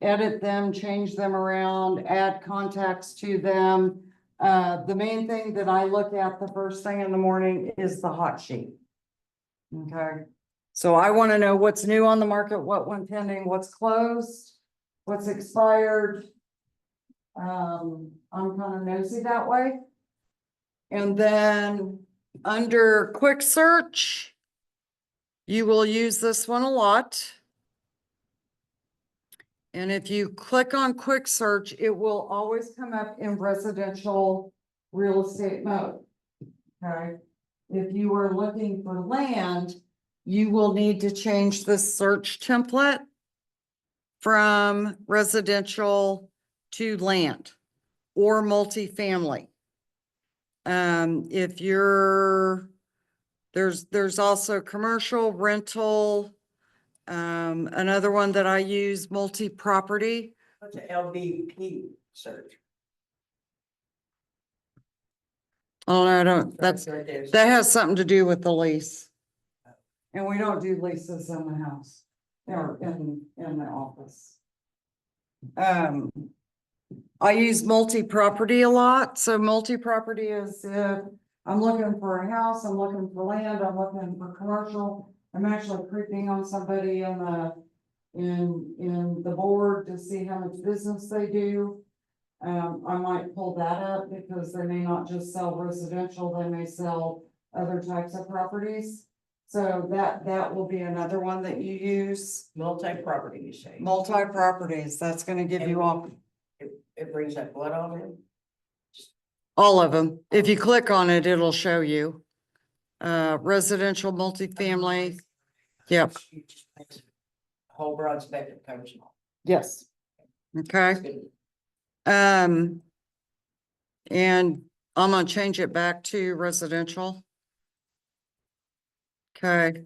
edit them, change them around, add contacts to them. The main thing that I look at the first thing in the morning is the hot sheet. Okay, so I want to know what's new on the market, what went pending, what's closed, what's expired. I'm kind of nosy that way. And then under quick search, you will use this one a lot. And if you click on quick search, it will always come up in residential real estate mode. Okay. If you are looking for land, you will need to change the search template from residential to land or multifamily. If you're, there's also commercial, rental, another one that I use, multi-property. What's an LVP search? Oh, no, I don't, that's, right there. that has something to do with the lease. And we don't do leases in the house or in the office. I use multi-property a lot. So multi-property is if I'm looking for a house, I'm looking for land, I'm looking for commercial. I'm actually creeping on somebody in the board to see how much business they do. I might pull that up because they may not just sell residential, they may sell other types of properties. So that will be another one that you use. Multi-property, you say? Multi-properties, that's gonna give you all, It brings up what all in? all of them. If you click on it, it'll show you. Residential, multifamily, yep, Whole broad spectrum covers them all. yes. Okay, That's good. and I'm gonna change it back to residential. Okay,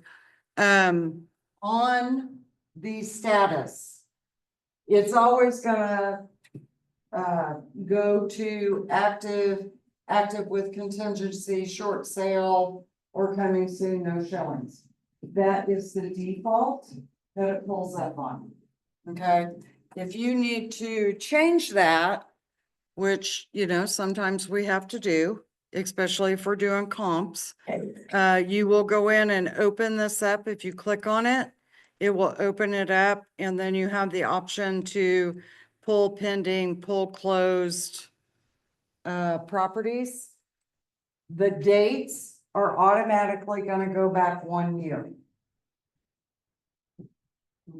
on the status, it's always gonna go to active with contingency, short sale, or coming soon, no showings. That is the default that it pulls up on. Okay, if you need to change that, which, you know, sometimes we have to do, especially if we're doing comps, you will go in and open this up. If you click on it, it will open it up, and then you have the option to pull pending, pull closed properties. The dates are automatically gonna go back 1 year.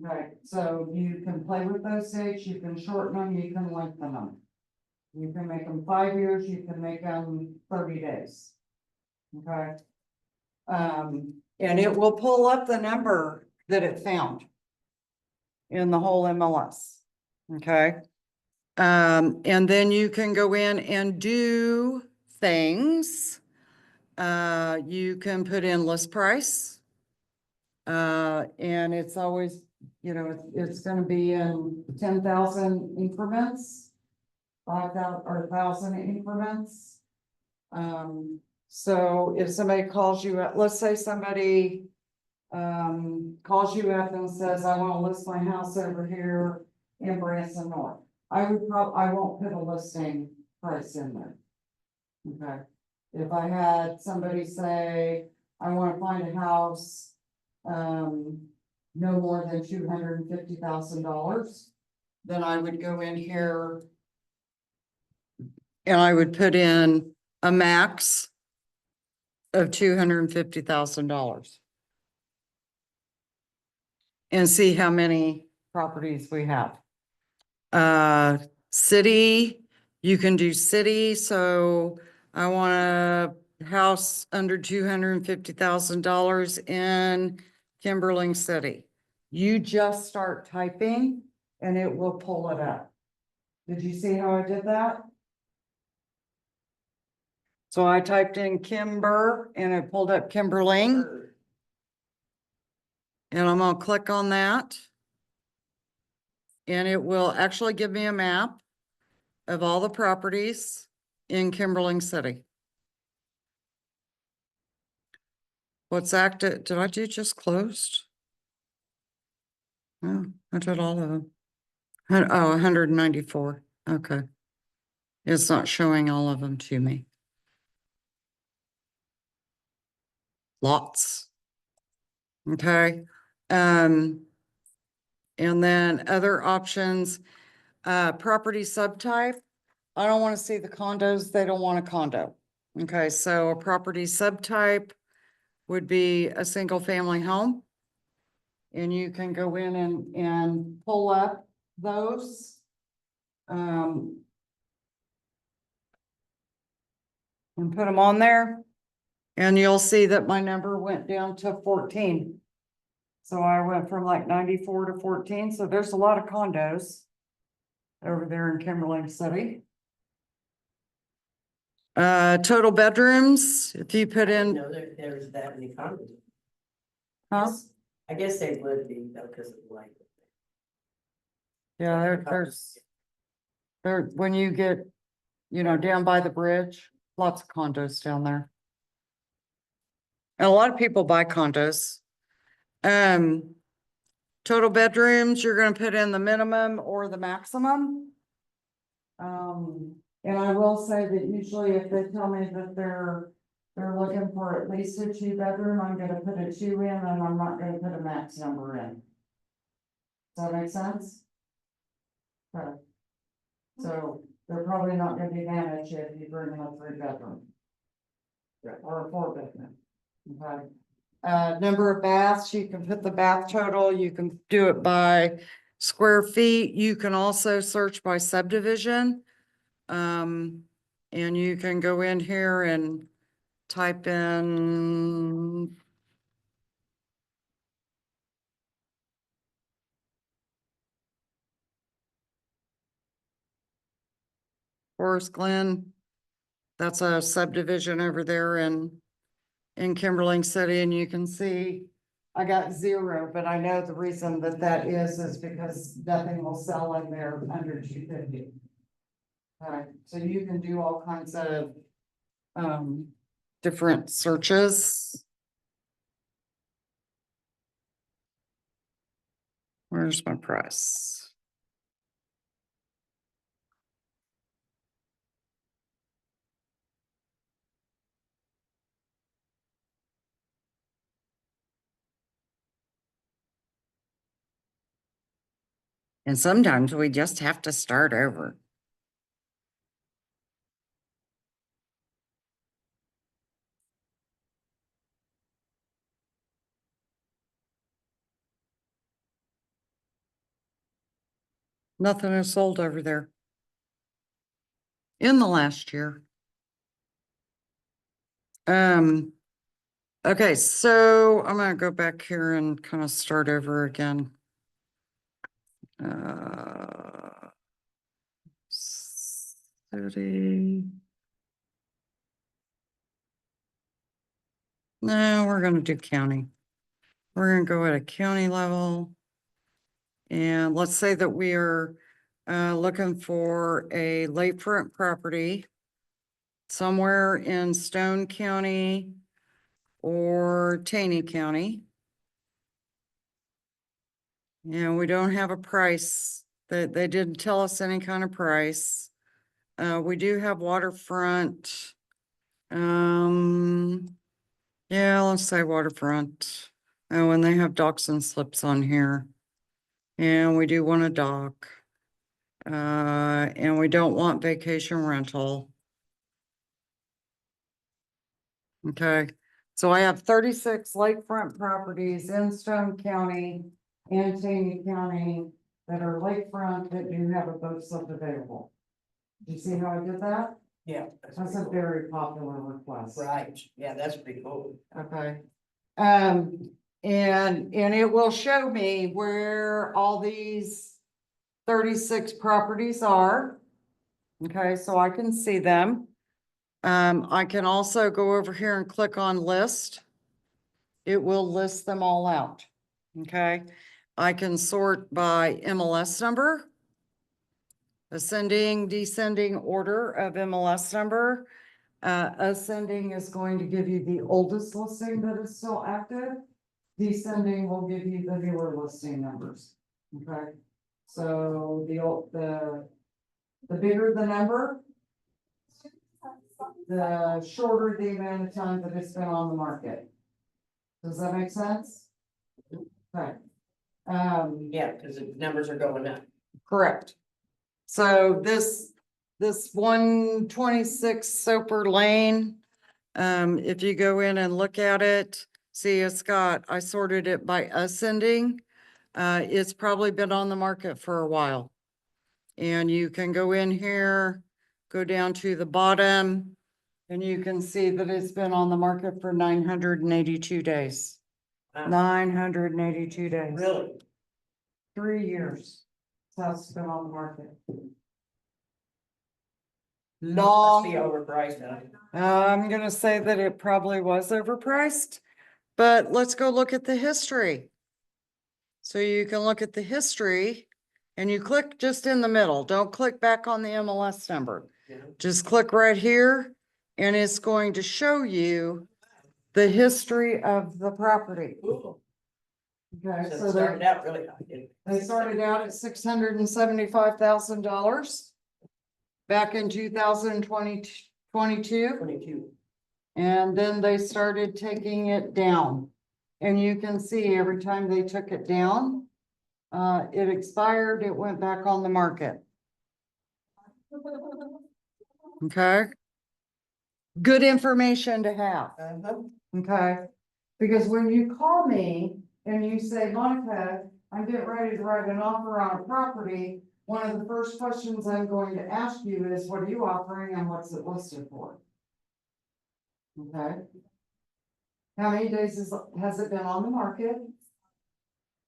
Okay, so you can play with those dates, you can shorten them, you can lengthen them. You can make them 5 years, you can make them 30 days. Okay. And it will pull up the number that it found in the whole MLS. Okay. And then you can go in and do things. You can put in list price. And it's always, you know, it's gonna be in 10,000 increments, 5,000 or 1,000 increments. So if somebody calls you, let's say somebody calls you up and says, I want to list my house over here in Branson North. I won't put a listing price in there. Okay. If I had somebody say, I want to find a house, no more than $250,000, then I would go in here and I would put in a max of $250,000. And see how many properties we have. City, you can do city, so I want a house under $250,000 in Kimberling City. You just start typing and it will pull it up. Did you see how I did that? So I typed in Kimber and it pulled up Kimberling. And I'm gonna click on that. And it will actually give me a map of all the properties in Kimberling City. What's active? Did I do just closed? No, I did all of them. Oh, 194. Okay. It's not showing all of them to me. Lots. Okay. And then other options, property subtype. I don't want to see the condos. They don't want a condo. Okay, so a property subtype would be a single family home. And you can go in and pull up those. And put them on there. And you'll see that my number went down to 14. So I went from like 94 to 14. So there's a lot of condos over there in Kimberling City. Total bedrooms, if you put in. No, there's that many condos. Huh? I guess they would be though, because of the light. Yeah, there, when you get, you know, down by the bridge, lots of condos down there. And a lot of people buy condos. Total bedrooms, you're gonna put in the minimum or the maximum. And I will say that usually if they tell me that they're They're looking for at least a 2-bedroom, I'm gonna put a 2 in, and I'm not gonna put a max number in. Does that make sense? Okay. So they're probably not gonna be managed if you bring in a 3-bedroom. Or a 4-bedroom. Okay. Number of baths, you can put the bath total, you can do it by square feet, you can also search by subdivision. And you can go in here and type in Forest Glen. That's a subdivision over there in Kimberling City, and you can see I got 0, but I know the reason that that is because nothing will sell in there under 250. Alright, so you can do all kinds of different searches. Where's my price? And sometimes we just have to start over. Nothing is sold over there. In the last year. Okay, so I'm gonna go back here and kind of start over again. City. No, we're gonna do county. We're gonna go at a county level. And let's say that we are looking for a lakefront property somewhere in Stone County or Taney County. And we don't have a price, that they didn't tell us any kind of price. We do have waterfront. Yeah, let's say waterfront. Oh, and they have docks and slips on here. And we do want a dock. And we don't want vacation rental. Okay, so I have 36 lakefront properties in Stone County and Taney County that are lakefront that do have a boat slip available. Do you see how I did that? Yeah. That's a pretty cool. very popular request. Right, yeah, that's pretty cool. Okay. And it will show me where all these 36 properties are. Okay, so I can see them. I can also go over here and click on list. It will list them all out. Okay, I can sort by MLS number. Ascending, descending order of MLS number. Ascending is going to give you the oldest listing that is still active. Descending will give you the newer listing numbers. Okay, so the bigger the number, the shorter the amount of time that it's been on the market. Does that make sense? Okay. Yeah, because the numbers are going up. Correct. So this 126 Soper Lane, if you go in and look at it, see it's got, I sorted it by ascending. It's probably been on the market for a while. And you can go in here, go down to the bottom, and you can see that it's been on the market for 982 days. Wow. 982 days. Really? 3 years. That's been on the market. Must be overpriced, huh? I'm gonna say that it probably was overpriced, but let's go look at the history. So you can look at the history and you click just in the middle. Don't click back on the MLS number. Yeah. Just click right here and it's going to show you the history of the property. Cool. Okay, So so it started out really high. didn't it? they started out at $675,000 back in 2022. 22. And then they started taking it down. And you can see every time they took it down, it expired, it went back on the market. Okay? Good information to have. Okay, because when you call me and you say, Monica, I'm getting ready to write an offer on a property, one of the first questions I'm going to ask you is, what are you offering and what's it listed for? Okay. How many days has it been on the market?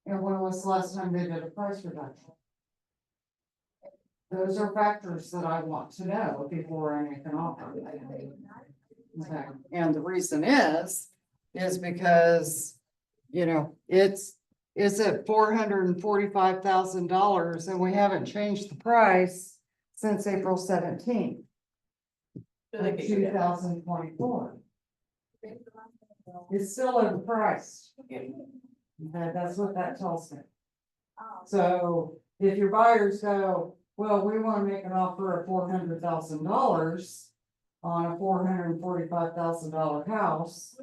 And when was the last time they did a price reduction? Those are factors that I want to know before I make an offer. Okay, and the reason is because, you know, it's at $445,000 and we haven't changed the price since April 17th, of 2024. It's still overpriced. Okay, that's what that tells me. So if your buyers go, well, we want to make an offer of $400,000 on a $445,000 house,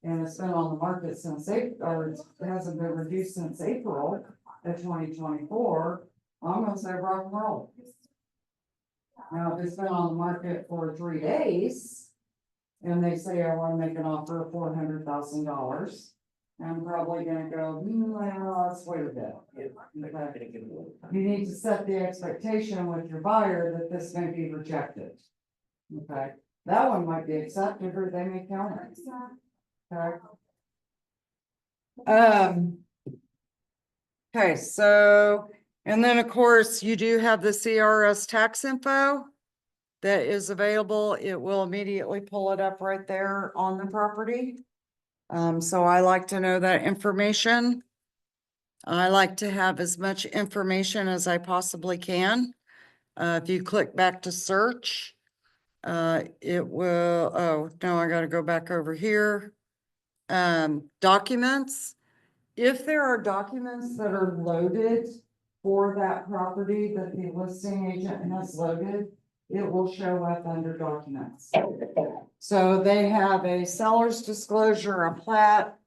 and it's been on the market since April, or it hasn't been reduced since April of 2024, I'm gonna say rock and roll. Now, if it's been on the market for 3 days, and they say, I wanna make an offer of $400,000, I'm probably gonna go, well, let's wait a bit. Okay. You need to set the expectation with your buyer that this may be rejected. Okay, that one might be accepted or they may counter. Okay. Okay, so, and then of course you do have the CRS tax info that is available. It will immediately pull it up right there on the property. So I like to know that information. I like to have as much information as I possibly can. If you click back to search, it will, oh, no, I gotta go back over here. Documents. If there are documents that are loaded for that property that the listing agent has loaded, it will show up under documents. So they have a seller's disclosure, a plat,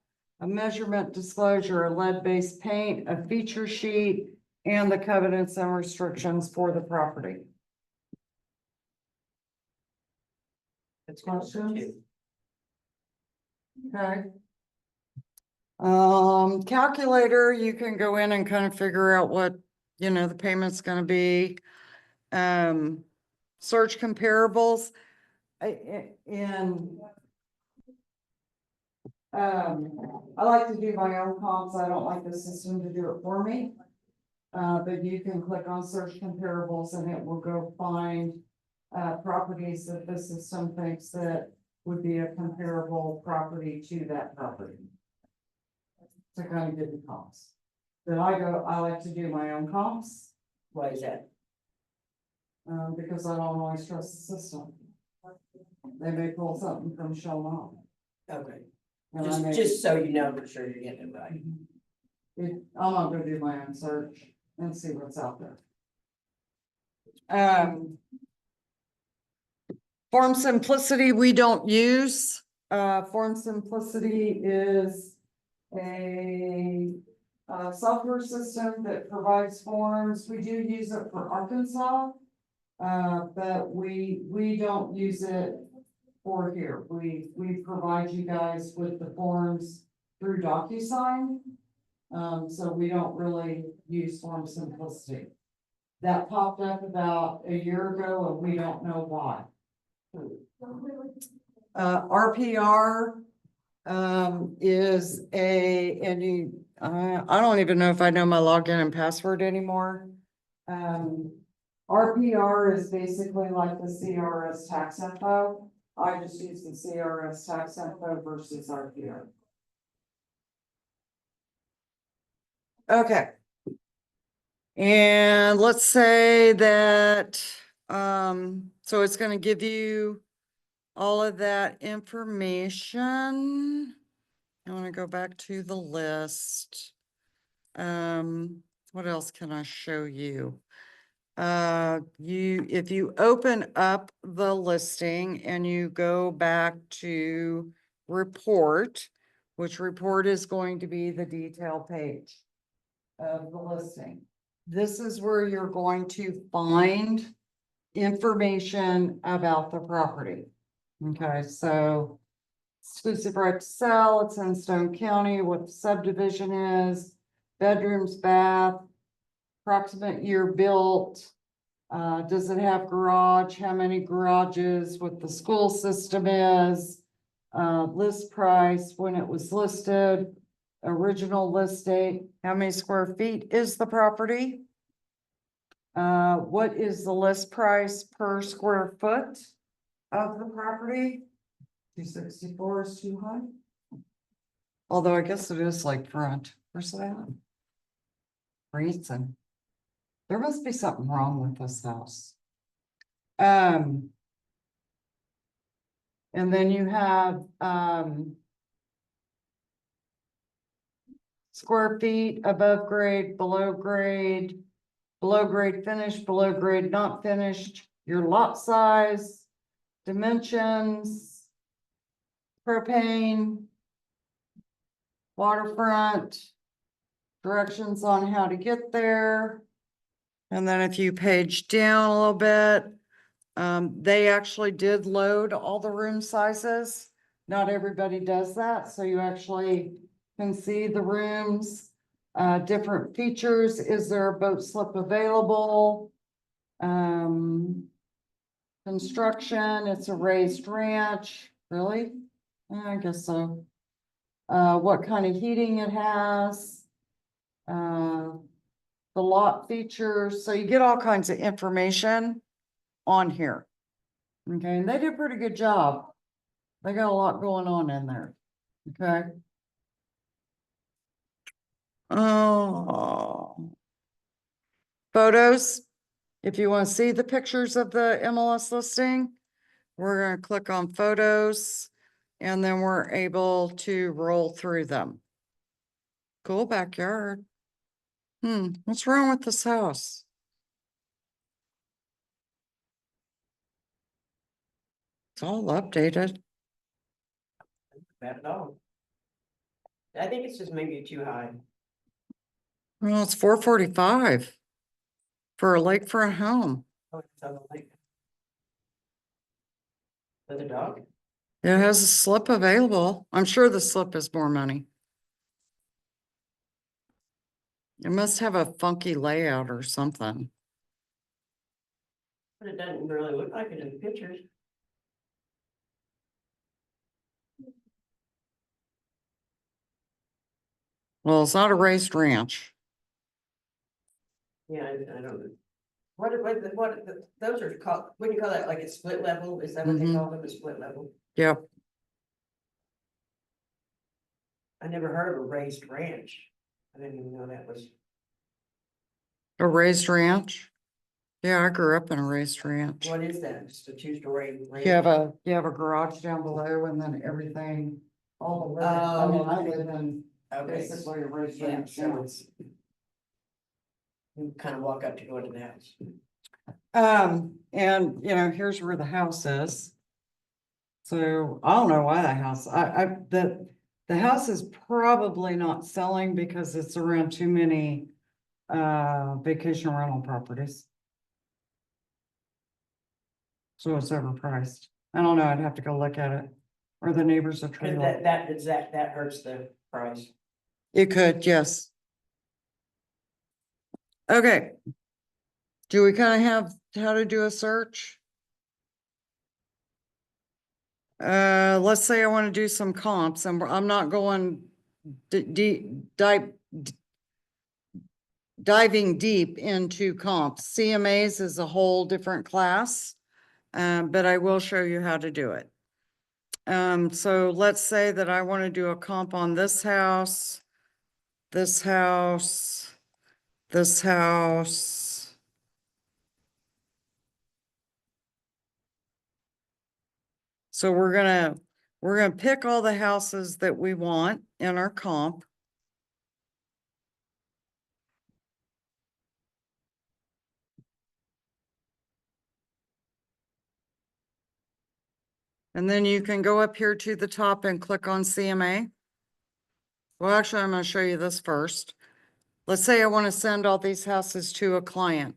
a measurement disclosure, a lead-based paint, a feature sheet, and the covenants and restrictions for the property. Questions? Okay. Calculator, you can go in and kind of figure out what, you know, the payment's gonna be. Search comparables. I like to do my own comps. I don't like the system to do it for me. But you can click on search comparables and it will go find properties that the system thinks that would be a comparable property to that property. To kind of get the comps. But I like to do my own comps. Why is that? Because I don't always trust the system. They may pull something from show on. Okay, And I may- just so you know, for sure you're getting it right. I'm not gonna do my own search and see what's out there. Form Simplicity, we don't use. Form Simplicity is a software system that provides forms. We do use it for Arkansas. But we don't use it for here. We provide you guys with the forms through DocuSign. So we don't really use Form Simplicity. That popped up about a year ago and we don't know why. RPR is I don't even know if I know my login and password anymore. RPR is basically like the CRS tax info. I just use the CRS tax info versus RPR. Okay. And let's say that, so it's gonna give you all of that information. I wanna go back to the list. What else can I show you? if you open up the listing and you go back to report, which report is going to be the detail page of the listing. This is where you're going to find information about the property. Okay, so exclusive right to sell, it's in Stone County, what the subdivision is, bedrooms, bath, approximate year built. Does it have garage? How many garages? What the school system is? List price, when it was listed, original list date, how many square feet is the property? What is the list price per square foot of the property? 264 is too high. Although I guess it is like front. Where's that? Reason. There must be something wrong with this house. And then you have, square feet above grade, below grade finished, below grade not finished, your lot size, dimensions, propane, waterfront, directions on how to get there. And then if you page down a little bit, they actually did load all the room sizes. Not everybody does that, so you actually can see the rooms, different features. Is there a boat slip available? Construction, it's a raised ranch, really? Yeah, I guess so. What kind of heating it has. The lot features, so you get all kinds of information on here. Okay, and they did a pretty good job. They got a lot going on in there. Okay. Oh. Photos. If you want to see the pictures of the MLS listing, we're going to click on photos and then we're able to roll through them. Cool backyard. What's wrong with this house? It's all updated. Bad at all. I think it's just maybe too high. Well, it's 445 for a lakefront home. Oh, it's on the lake. For the dog? It has a slip available. I'm sure the slip is more money. It must have a funky layout or something. But it doesn't really look like it in the pictures. Well, it's not a raised ranch. Yeah, I don't know. Those are called, what do you call that, like a split level? Is that what they call them, a split level? Yep. I never heard of a raised ranch. I didn't even know that was. A raised ranch? Yeah, I grew up in a raised ranch. What is that? Just a two-story ranch? You have a garage down below and then everything, all the living. I mean, I live in basically a raised Yeah, ranch. so it's. You kind of walk up to go into the house. And you know, here's where the house is. So I don't know why the house, the house is probably not selling because it's around too many vacation rental properties. So it's overpriced. I don't know, I'd have to go look at it. Or the neighbors are Cause trading. that hurts the price. It could, yes. Okay. Do we kind of have how to do a search? Let's say I want to do some comps and I'm not going diving deep into comps. CMAs is a whole different class, but I will show you how to do it. So let's say that I want to do a comp on this house, this house, this house. So we're gonna pick all the houses that we want in our comp. And then you can go up here to the top and click on CMA. Well, actually, I'm gonna show you this first. Let's say I want to send all these houses to a client.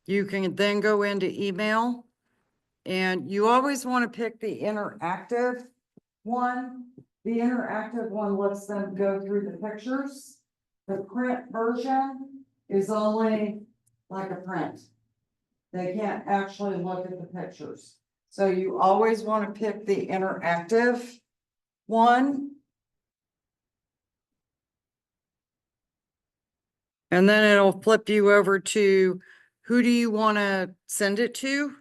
You can then go into email, and you always want to pick the interactive one. The interactive one lets them go through the pictures. The print version is only like a print. They can't actually look at the pictures. So you always want to pick the interactive one. And then it'll flip you over to who do you want to send it to?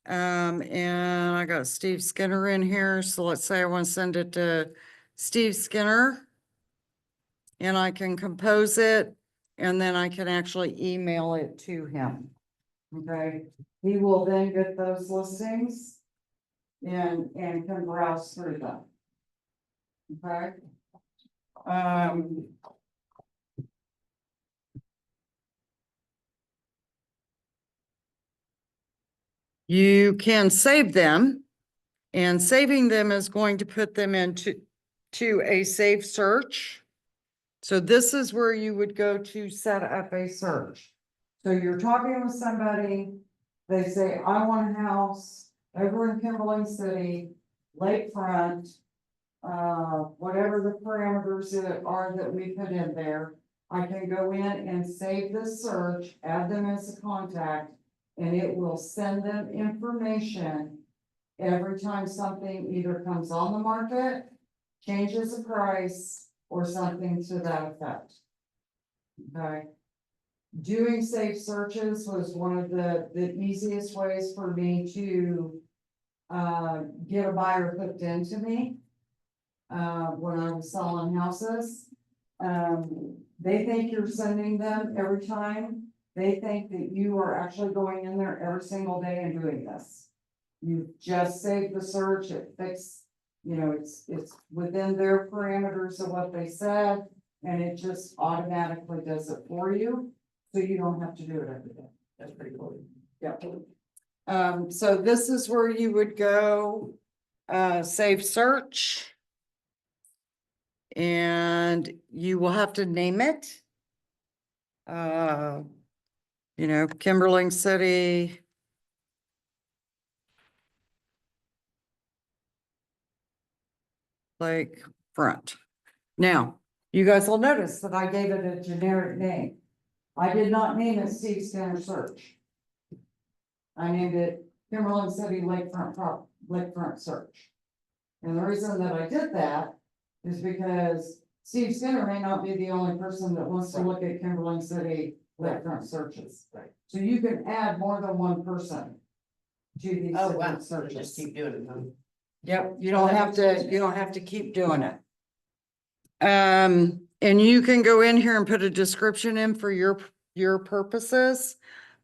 And I got Steve Skinner in here. So let's say I want to send it to Steve Skinner. And I can compose it, and then I can actually email it to him. Okay, he will then get those listings and can browse through them. Okay. You can save them, and saving them is going to put them into a safe search. So this is where you would go to set up a search. So you're talking with somebody, they say, I want a house over in Kimberling City, lakefront, whatever the parameters are that we put in there. I can go in and save this search, add them as a contact, and it will send them information every time something either comes on the market, changes the price, or something to that effect. Okay. Doing safe searches was one of the easiest ways for me to get a buyer hooked into me when I was selling houses. They think you're sending them every time. They think that you are actually going in there every single day and doing this. You just saved the search, it fixed, it's within their parameters of what they said, and it just automatically does it for you, so you don't have to do it every day. That's pretty cool. Yep. So this is where you would go, save search. And you will have to name it. Kimberling City. Lakefront. Now, you guys will notice that I gave it a generic name. I did not name it Steve Skinner Search. I named it Kimberling City Lakefront Search. And the reason that I did that is because Steve Skinner may not be the only person that wants to look at Kimberling City lakefront searches. Right. So you can add more than one person to these Oh, wow, different just searches. keep doing it, huh? Yep, you don't have to keep doing it. And you can go in here and put a description in for your purposes.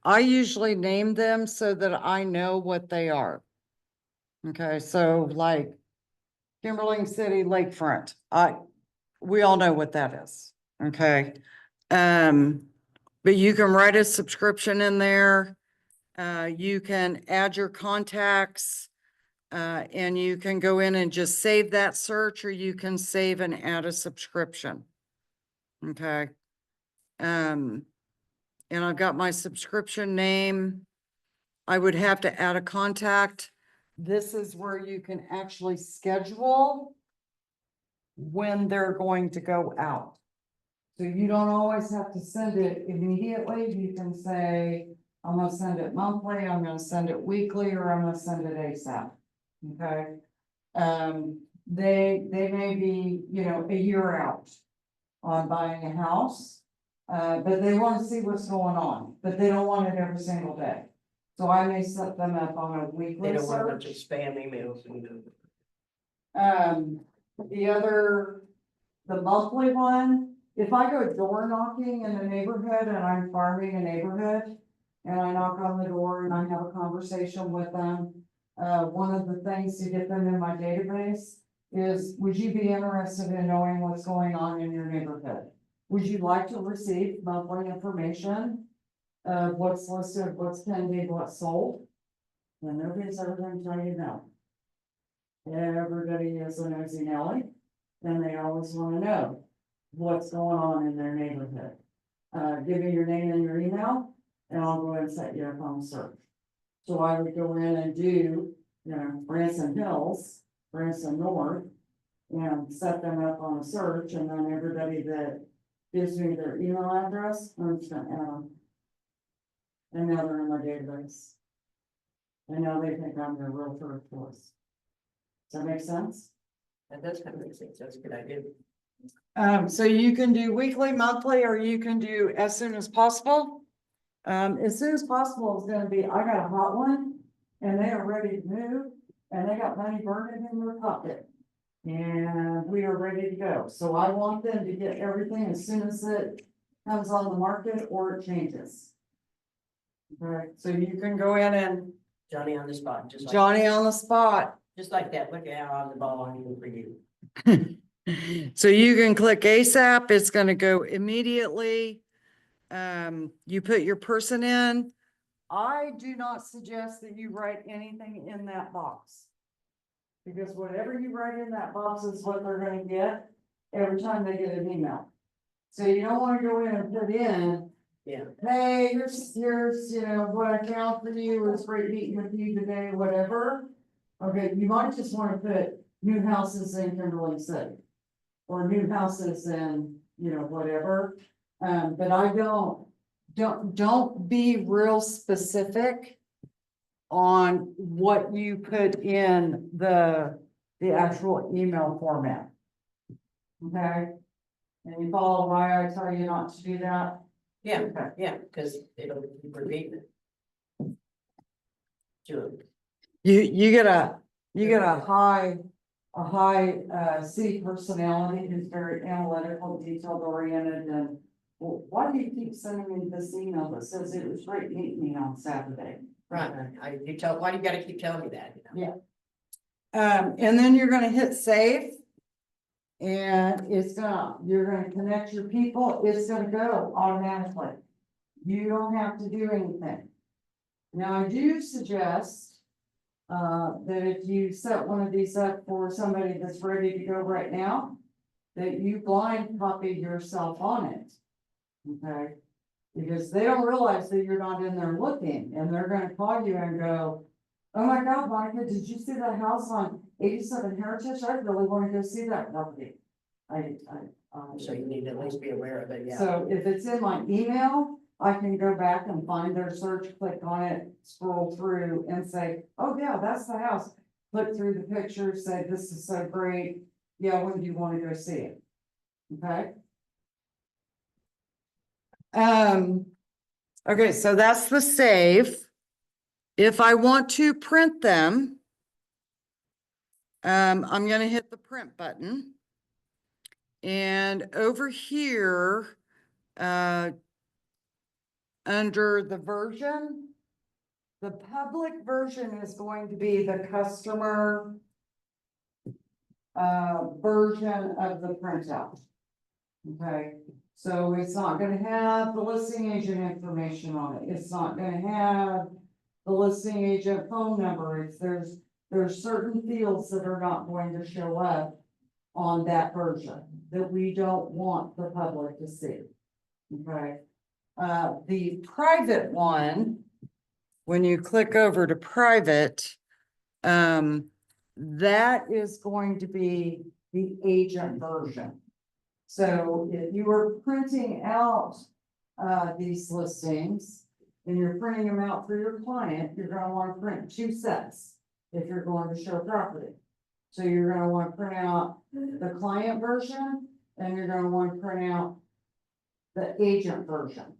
I usually name them so that I know what they are. Okay, so like Kimberling City Lakefront, we all know what that is, okay? But you can write a subscription in there. You can add your contacts, and you can go in and just save that search, or you can save and add a subscription. Okay. And I've got my subscription name. I would have to add a contact. This is where you can actually schedule when they're going to go out. So you don't always have to send it immediately. You can say, I'm gonna send it monthly, I'm gonna send it weekly, or I'm gonna send it ASAP. Okay. They may be, a year out on buying a house. But they want to see what's going on, but they don't want it every single day. So I may set them up on a They weekly don't want a bunch of search. spam emails and. The monthly one, if I go door knocking in a neighborhood and I'm farming a neighborhood. And I knock on the door and I have a conversation with them. One of the things to get them in my database is, would you be interested in knowing what's going on in your neighborhood? Would you like to receive monthly information? What's listed, what's pending, what's sold? And nobody's ever going to tell you no. Everybody is a nosy Nelly, and they always wanna know what's going on in their neighborhood. Give me your name and your email, and I'll go ahead and set you up on a search. So I would go in and do, Branson Hills, Branson North, and set them up on a search, and then everybody that gives me their email address, I'm just gonna add them. And now they're in my database. And now they think I'm their realtor of choice. Does that make sense? That does kind of make sense. That's a good idea. So you can do weekly, monthly, or you can do as soon as possible. As soon as possible is gonna be, I got a hot one, and they are ready to move, and they got money burning in their pocket. And we are ready to go, so I want them to get everything as soon as it comes on the market or it changes. Okay, so you can go in and Johnny on the spot, just like, Johnny on the spot. just like that. Look at how on the ball I'm even for you. So you can click ASAP, it's gonna go immediately. You put your person in. I do not suggest that you write anything in that box. Because whatever you write in that box is what they're gonna get every time they get an email. So you don't wanna go in and put in, Yeah, hey, here's, what I found for you, it was great meeting with you today, whatever. Okay, you might just wanna put new houses in Kimberly City. Or new houses in, whatever, but I don't be real specific. On what you put in the actual email format. Okay? And you follow why I tell you not to do that? yeah, Okay. yeah, because it'll keep repeating it. Sure. You get a high, C personality who's very analytical, detailed oriented, and well, why do you keep sending me this email that says it was great meeting me on Saturday? Right, why do you gotta keep telling me that? Yeah. And then you're gonna hit save. And you're gonna connect your people, it's gonna go automatically. You don't have to do anything. Now, I do suggest, that if you set one of these up for somebody that's ready to go right now, that you blind copy yourself on it. Okay? Because they don't realize that you're not in there looking, and they're gonna call you and go, oh my God, Monica, did you see that house on 87 Heritage? I really wanna go see that property. So you need to at least be aware of it, yeah. So if it's in my email, I can go back and find their search, click on it, scroll through and say, oh yeah, that's the house. Click through the pictures, say, this is so great. Yeah, when do you wanna go see it? Okay? Okay, so that's the save. If I want to print them, I'm gonna hit the print button. And over here, under the version, the public version is going to be the customer version of the printout. Okay, so it's not gonna have the listing agent information on it. It's not gonna have the listing agent phone number. There's certain fields that are not going to show up on that version that we don't want the public to see. Okay, the private one, when you click over to private, that is going to be the agent version. So if you were printing out, these listings and you're printing them out for your client, you're gonna wanna print 2 sets if you're going to show property. So you're gonna wanna print out the client version and you're gonna wanna print out the agent version.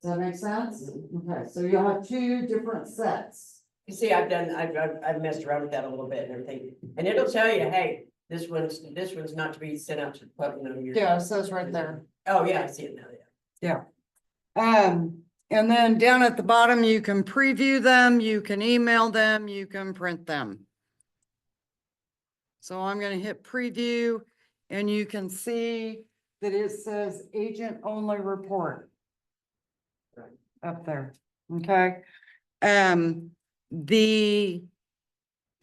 Does that make sense? Okay, so you'll have 2 different sets. You see, I've messed around with that a little bit and everything, and it'll tell you, hey, this one's not to be sent out to the public. Yeah, it says right there. Oh, yeah, I see it now, yeah. Yeah. And then down at the bottom, you can preview them, you can email them, you can print them. So I'm gonna hit preview and you can see that it says agent only report. Right. Up there, okay? The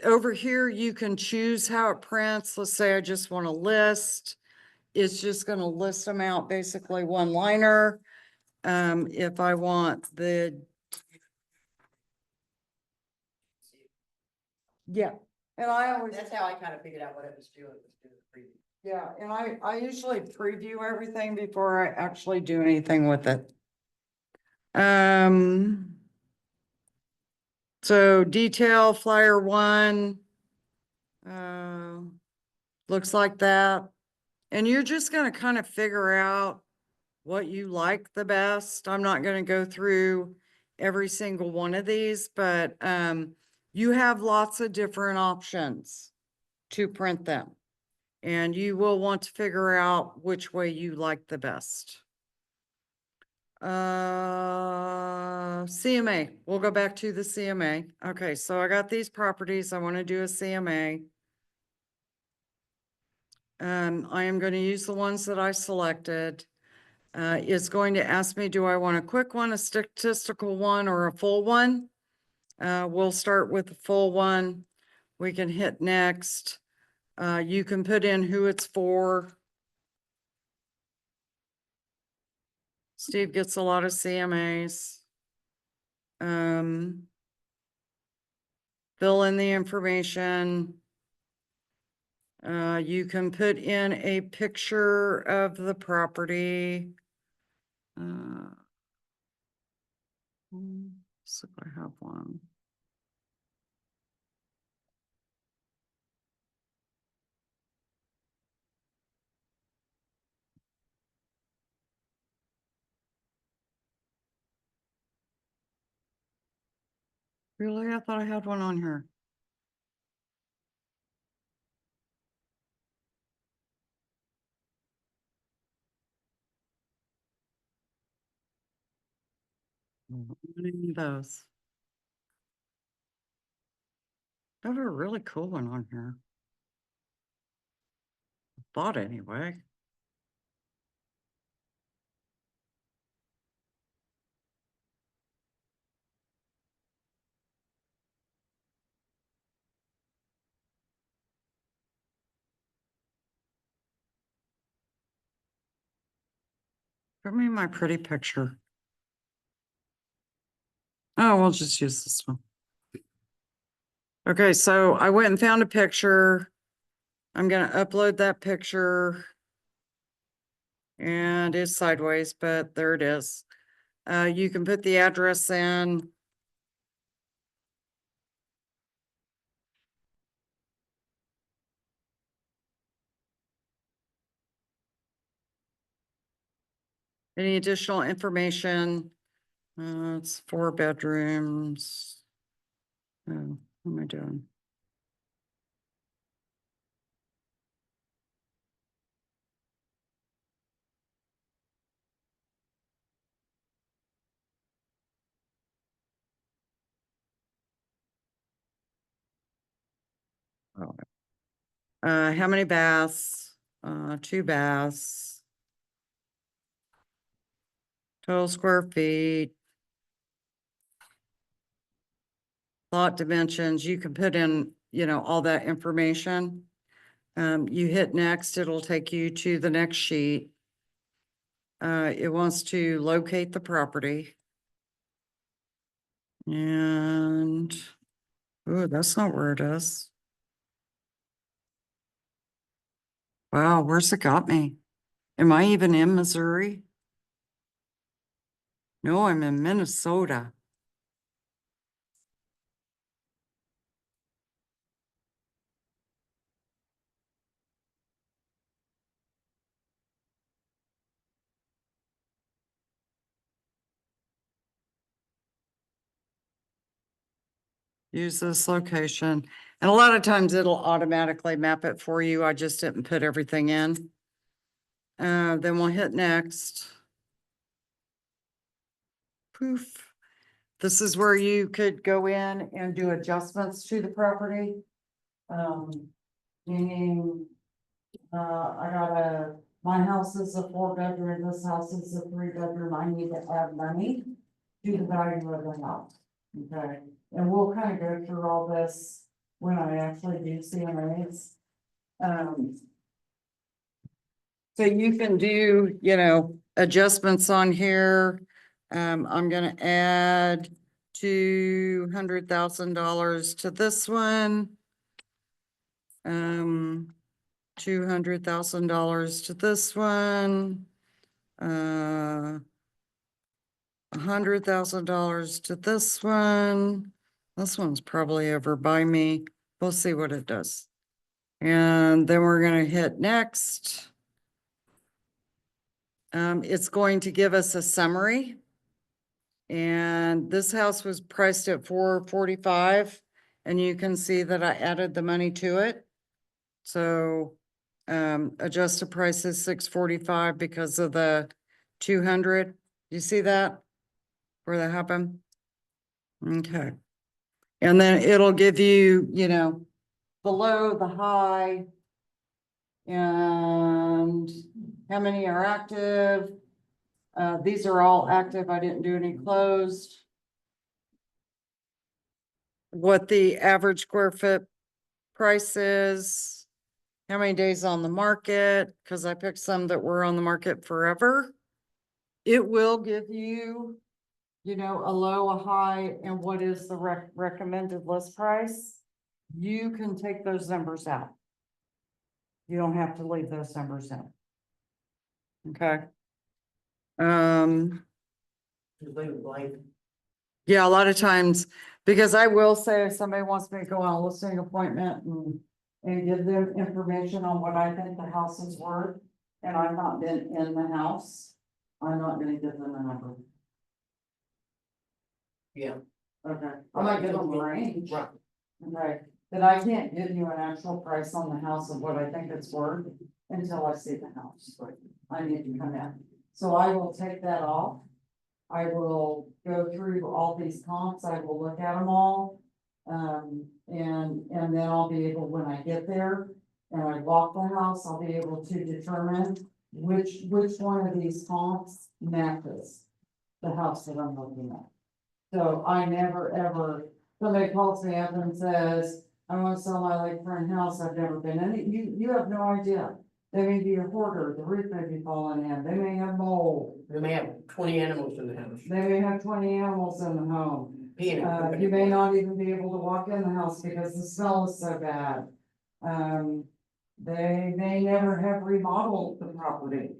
over here, you can choose how it prints. Let's say I just want to list. It's just gonna list them out, basically one liner. If I want yeah, and I always, That's how I kind of figured out what it was doing, the preview. yeah, and I usually preview everything before I actually do anything with it. So detail flyer 1, looks like that. And you're just gonna kind of figure out what you like the best. I'm not gonna go through every single one of these, but, you have lots of different options to print them. And you will want to figure out which way you like the best. CMA, we'll go back to the CMA. Okay, so I got these properties. I want to do a CMA. I am going to use the ones that I selected. It's going to ask me, do I want a quick one, a statistical one, or a full one? We'll start with the full one. We can hit next. You can put in who it's for. Steve gets a lot of CMAs. Fill in the information. You can put in a picture of the property. See if I have one. Really? I thought I had one on here. Any of those. I have a really cool one on here. Thought anyway. Give me my pretty picture. Oh, we'll just use this one. Okay, so I went and found a picture. I'm gonna upload that picture. And it's sideways, but there it is. You can put the address in. Any additional information? It's 4 bedrooms. Oh, what am I doing? Oh. How many baths? 2 baths. Total square feet. Lot dimensions. You can put in, all that information. You hit next, it'll take you to the next sheet. It wants to locate the property. And, oh, that's not where it is. Wow, where's it got me? Am I even in Missouri? No, I'm in Minnesota. Use this location. And a lot of times it'll automatically map it for you. I just didn't put everything in. Then we'll hit next. Poof. This is where you could go in and do adjustments to the property. Meaning, my house is a 4-bedroom, this house is a 3-bedroom, I need to add money to the value of the house. Okay, and we'll kind of go through all this when I actually do CMAs. So you can do, you know, adjustments on here. I'm gonna add $200,000 to this one. $200,000 to this one. $100,000 to this one. This one's probably over by me. We'll see what it does. And then we're gonna hit next. It's going to give us a summary. And this house was priced at $445, and you can see that I added the money to it. So, adjusted price is $645 because of the 200. You see that? Where that happened? Okay. And then it'll give you, you know, the low, the high, and how many are active. These are all active. I didn't do any closed. What the average square foot price is, how many days on the market, because I picked some that were on the market forever. It will give you, you know, a low, a high, and what is the recommended list price. You can take those numbers out. You don't have to leave those numbers in. Okay. Just leave it blank. Yeah, a lot of times, because I will say if somebody wants me to go on a listing appointment and give them information on what I think the house is worth, and I've not been in the house, I'm not gonna give them a number. Yeah. Okay, I might give them a range. Right. Okay, but I can't give you an actual price on the house of what I think it's worth until I see the house. I need to come in, so I will take that off. I will go through all these comps, I will look at them all. And then I'll be able, when I get there and I walk the house, I'll be able to determine which one of these comps matches the house that I'm looking at. So I never, ever, somebody calls me up and says, I want to sell my lakefront house, I've never been in it, you have no idea. They may be a hoarder, the roof may be falling in, they may have mold. They may have 20 animals in the house. They may have 20 animals in the home. Peanut. You may not even be able to walk in the house because the smell is so bad. They may never have remodeled the property.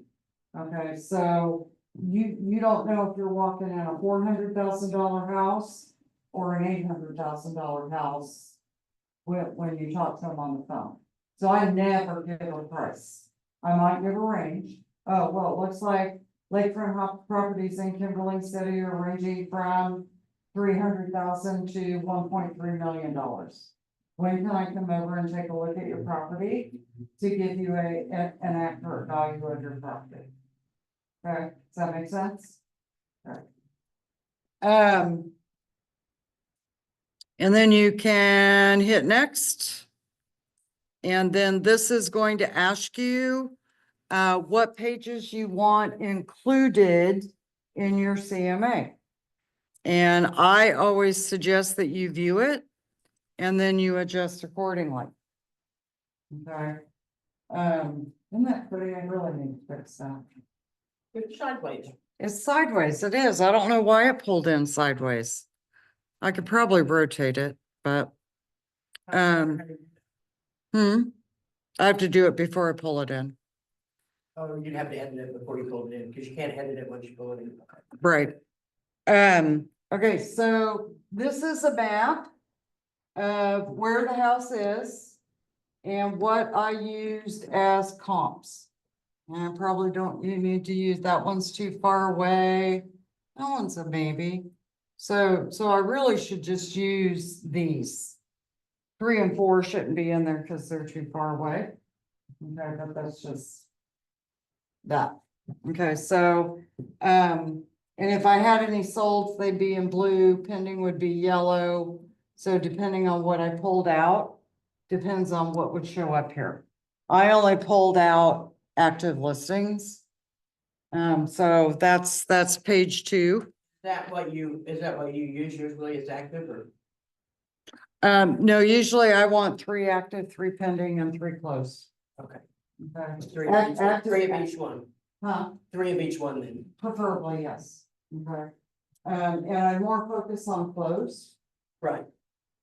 Okay, so you don't know if you're walking in a $400,000 house or an $800,000 house when you talk to them on the phone. So I never give a price. I might give a range. Oh, well, it looks like lakefront properties in Kimberly City are ranging from $300,000 to $1.3 million. When can I come over and take a look at your property to give you an accurate value of your property? Okay, does that make sense? Okay. And then you can hit next. And then this is going to ask you what pages you want included in your CMA. And I always suggest that you view it and then you adjust accordingly. Okay. Isn't that pretty? I really need to fix that. It's sideways. It's sideways. It is. I don't know why it pulled in sideways. I could probably rotate it, but I have to do it before I pull it in. Oh, you'd have to edit it before you pull it in, because you can't edit it once you pull it in. Right. Okay, so this is a map of where the house is and what I used as comps. And I probably don't, you need to use, that one's too far away. That one's a maybe. So I really should just use these. 3 and 4 shouldn't be in there because they're too far away. Okay, but that's just that. Okay, so, and if I had any solds, they'd be in blue, pending would be yellow. So depending on what I pulled out, depends on what would show up here. I only pulled out active listings. So that's page 2. Is that what you use usually as active, or? No, usually I want 3 active, 3 pending and 3 closed. Okay. Okay. Three of each, Active- three of each one, Huh? 3 of each one then. Preferably, yes. Okay. And I'm more focused on closed Right,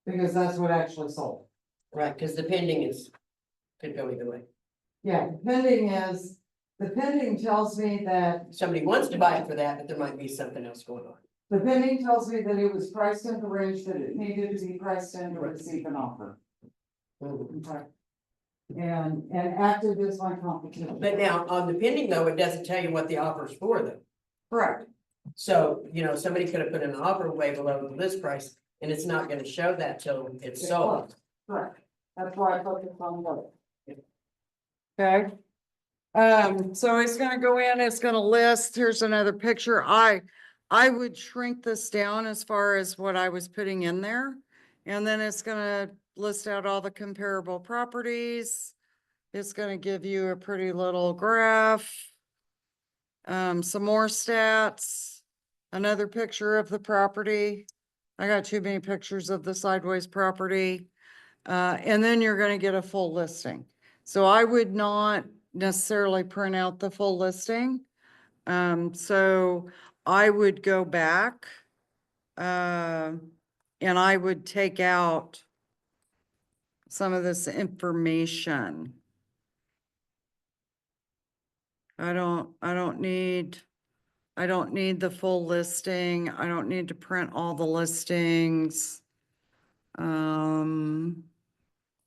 because that's what actually sold. right, because the pending is, could go either way. Yeah, the pending tells me that, Somebody wants to buy it for that, but there might be something else going on. the pending tells me that it was priced in the range that it needed to be priced in to receive an offer. Mhm. Okay. And active is my competition. But now, on the pending though, it doesn't tell you what the offer's for though. Correct. So, somebody could have put an offer way below the list price, and it's not gonna show that till it's sold. Correct. That's why I focus on both. Okay. So it's gonna go in, it's gonna list, here's another picture. I would shrink this down as far as what I was putting in there. And then it's gonna list out all the comparable properties. It's gonna give you a pretty little graph. Some more stats, another picture of the property. I got too many pictures of the sideways property. And then you're gonna get a full listing. So I would not necessarily print out the full listing. So I would go back, and I would take out some of this information. I don't need the full listing. I don't need to print all the listings.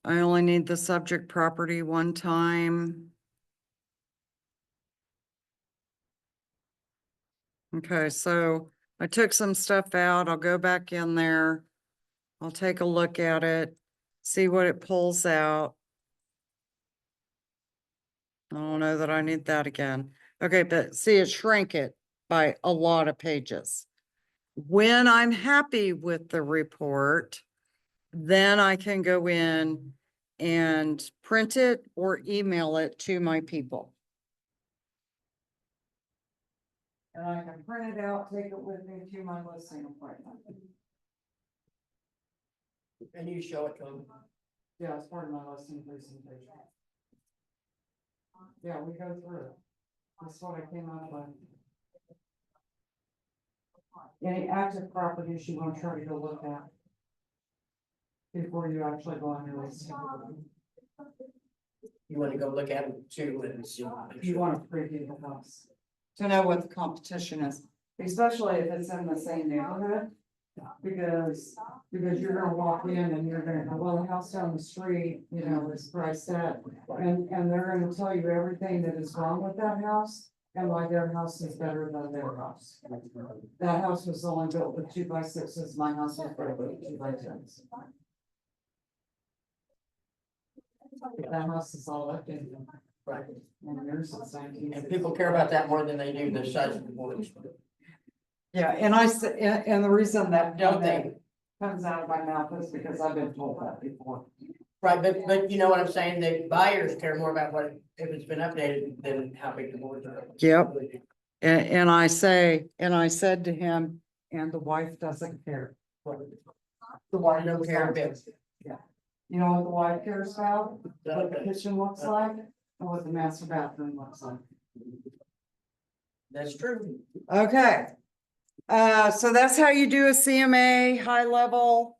I only need the subject property one time. Okay, so I took some stuff out. I'll go back in there. I'll take a look at it, see what it pulls out. I don't know that I need that again. Okay, but see, it shrank it by a lot of pages. When I'm happy with the report, then I can go in and print it or email it to my people. And I can print it out, take it with me to my listing appointment. And you show it to them. Yeah, it's part of my listing presentation. Yeah, we go through it. That's what I came out with. Any active properties you want to try to go look at before you actually go on your listing. You wanna go look at them too and see. You want to preview the house to know what the competition is, especially if it's in the same neighborhood. Because you're gonna walk in and you're gonna go, well, the house down the street, is priced at. And they're gonna tell you everything that is wrong with that house and why their house is better than their house. That house was only built with 2x6s, my house was built with 2x10s. That house is all updated. Right. And yours is 19. And people care about that more than they do the size of the boards. Yeah, and I said, and the reason that Don't they? comes out of my mouth is because I've been told that before. Right, but you know what I'm saying, the buyers care more about what, if it's been updated than how big the boards are. Yep. And I said to him, and the wife doesn't care. The wife Don't care a bit. Yeah. You know what the wife cares about? What the kitchen looks like and what the master bathroom looks like. That's true. Okay. So that's how you do a CMA, high level,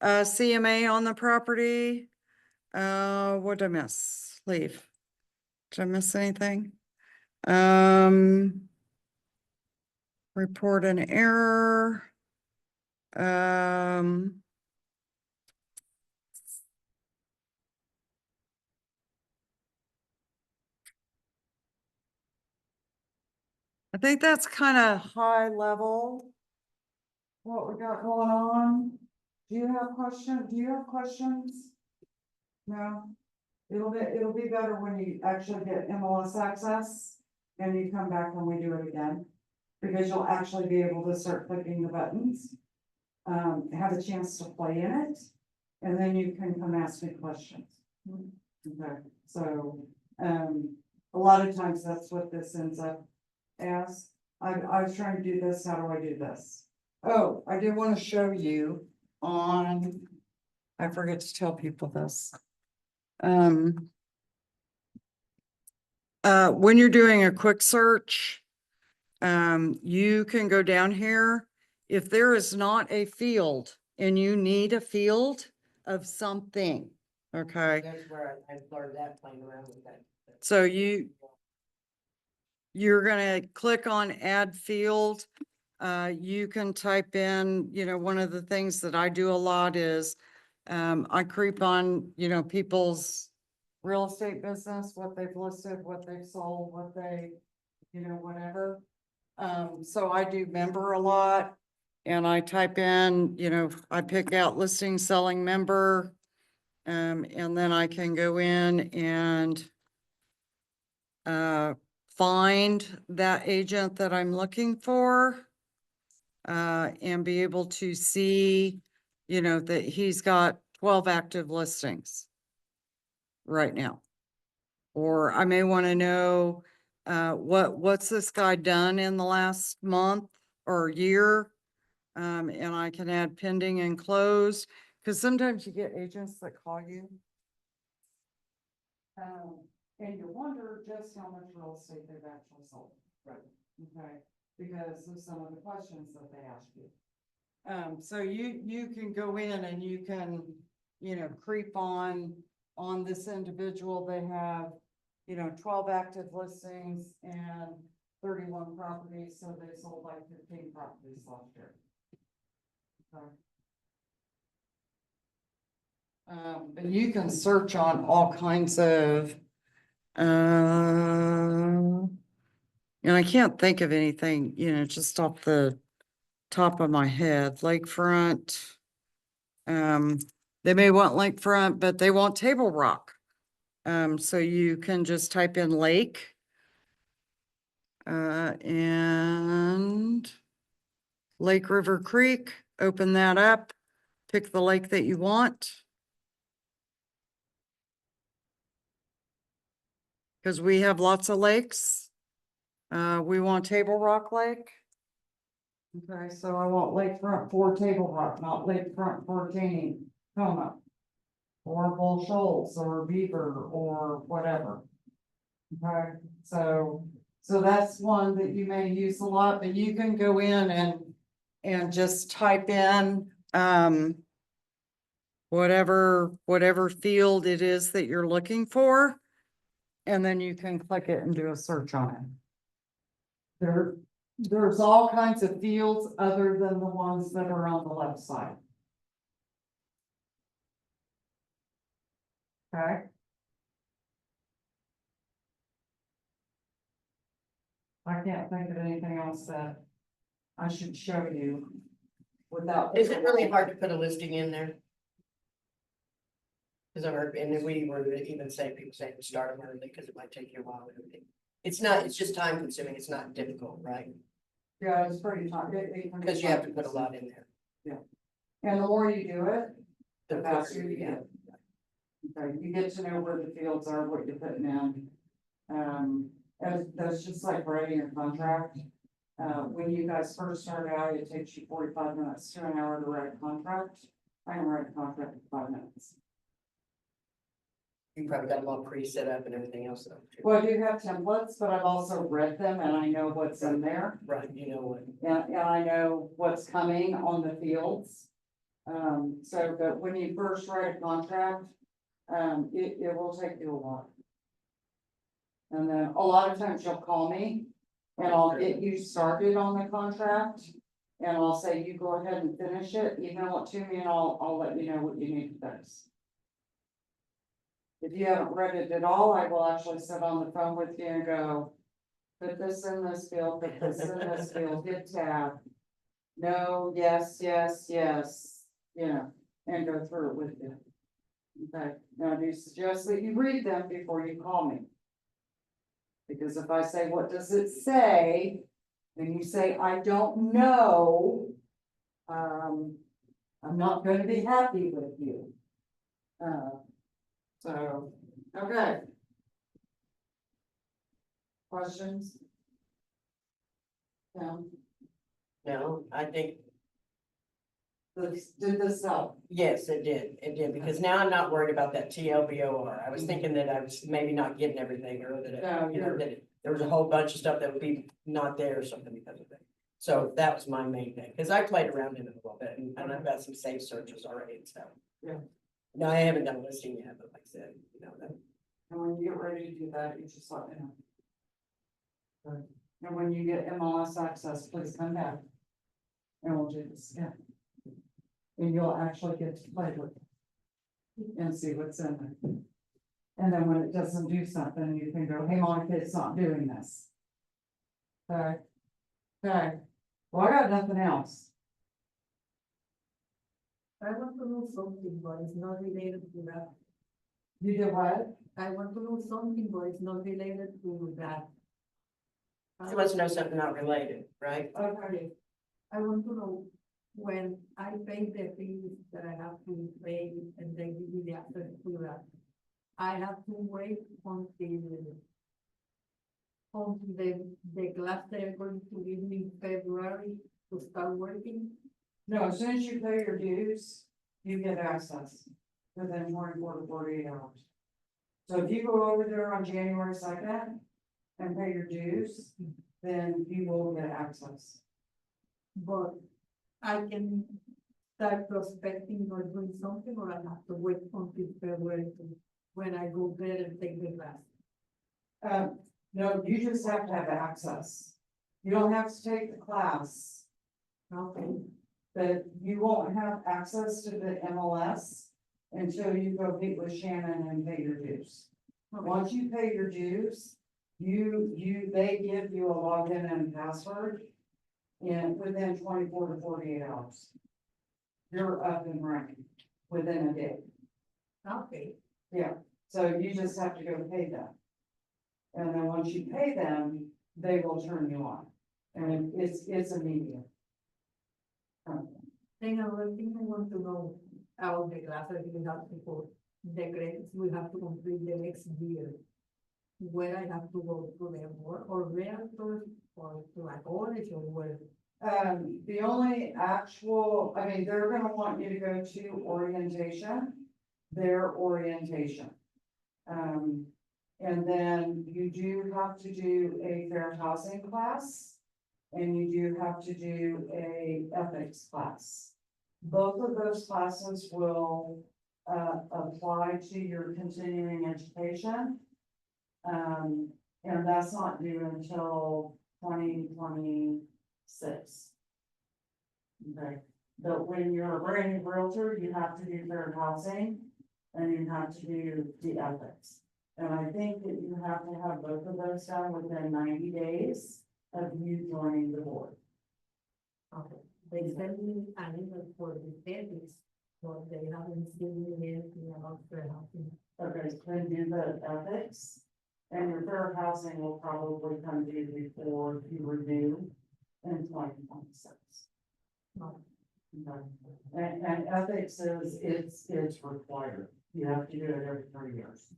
CMA on the property. What did I miss? Leave. Did I miss anything? Report an error. I think that's kind of high level. What we got going on. Do you have questions? Do you have questions? No? It'll be better when you actually get MLS access and you come back when we do it again. Because you'll actually be able to start clicking the buttons. Have a chance to play in it. And then you can come ask me questions. Okay, so, a lot of times that's what this ends up as. I was trying to do this, how do I do this? Oh, I did want to show you on, I forget to tell people this. When you're doing a quick search, you can go down here. If there is not a field and you need a field of something, okay? That's where I learned that playing around with that. So you're gonna click on add field. You can type in, one of the things that I do a lot is, I creep on, people's real estate business, what they've listed, what they've sold, what they, whatever. So I do member a lot and I type in, I pick out listing, selling, member. And then I can go in and find that agent that I'm looking for. And be able to see, that he's got 12 active listings right now. Or I may want to know, what's this guy done in the last month or year? And I can add pending and closed, because sometimes you get agents that call you. And you wonder just how much real estate they've actually sold. Right. Okay, because of some of the questions that they ask you. So you can go in and you can, creep on this individual. They have, 12 active listings and 31 properties, so they sold like 15 properties last year. Okay. But you can search on all kinds of, and I can't think of anything, just off the top of my head. Lakefront. They may want lakefront, but they want Table Rock. So you can just type in lake. And Lake River Creek, open that up, pick the lake that you want. Because we have lots of lakes. We want Table Rock Lake. Okay, so I want lakefront for Table Rock, not lakefront for Tacoma. Or Bull Shoals or Beaver or whatever. Okay, so that's one that you may use a lot, but you can go in and just type in, whatever field it is that you're looking for. And then you can click it and do a search on it. There's all kinds of fields other than the ones that are on the left side. Okay. I can't think of anything else that I should show you without. Is it really hard to put a listing in there? Cause I've heard, and then we were even saying, people say to start them early, cause it might take you a while. It's not, it's just time consuming, it's not difficult, right? Yeah, it's pretty tough. Cause you have to put a lot in there. And the more you do it, the The faster quicker you get. Okay, you get to know where the fields are, what you're putting in. And that's just like writing a contract. When you guys first start out, it takes you 45 minutes to an hour to write a contract. I can write a contract in 5 minutes. You probably got them all pre-set up and everything else though. Too. Well, I do have templates, but I've also read them and I know what's in there. Right, you know what? And I know what's coming on the fields. So, but when you first write a contract, it will take you a while. And then a lot of times you'll call me and I'll get you started on the contract. And I'll say, you go ahead and finish it, email it to me and I'll let you know what you need to fix. If you haven't read it at all, I will actually sit on the phone with you and go, put this in this field, put this in this field, hit tab. No, yes, yes, yes, and go through it with you. Okay, now do you suggest that you read them before you call me? Because if I say, what does it say? And you say, I don't know. I'm not gonna be happy with you. So, okay. Questions? No. No, I think Did this help? Yes, it did, because now I'm not worried about that TLBOR. I was thinking that I was maybe not getting everything, or that, No, you know, you're- that there was a whole bunch of stuff that would be not there or something because of it. So that was my main thing, because I played around in it a little bit, and I've got some safe searches already and stuff. Yeah. No, I haven't done a listing yet, but like I said, you know, that, And when you get ready to do that, you just let me know. Right. And when you get MLS access, please come back. And we'll do this again. And you'll actually get to play with it. And see what's in there. And then when it doesn't do something, you can go, hey, Monica, it's not doing this. Okay. Okay. Well, I got nothing else. I want to know something, but it's not related to that. You did what? I want to know something, but it's not related to that. she wants to know something not related, right? Okay. I want to know when I pay the fees that I have to pay and they give me the access to that. I have to wait until the class they're going to give me in February to start working. No, as soon as you pay your dues, you get access within 24 to 48 hours. So if you go over there on January 2nd and pay your dues, then you will get access. But I can start prospecting or doing something, or I have to wait until February when I go there and take the class. No, you just have to have access. You don't have to take the class, Okay, but you won't have access to the MLS until you go meet with Shannon and pay your dues. okay, Once you pay your dues, they give you a login and password. And within 24 to 48 hours. You're up and running within a day. okay. Yeah, so you just have to go pay them. And then once you pay them, they will turn you on. And it's immediate. Then another thing I want to know about the classes we have to go, the grades we have to complete the next year. Where I have to go to them, or realtors, or to a college, or where? The only actual, I mean, they're gonna want you to go to orientation, their orientation. And then you do have to do a fair housing class. And you do have to do a ethics class. Both of those classes will, apply to your continuing education. And that's not due until 2026. Okay, but when you're a brand new realtor, you have to do fair housing and you have to do the ethics. And I think that you have to have both of those done within 90 days of you joining the board. Okay, they sent me an email for the ethics, but they haven't seen me anything about fair housing. Okay, so then do the ethics. And your fair housing will probably come due before you renew in 2026. No. Okay. And ethics is, it's required. You have to do it every 3 years.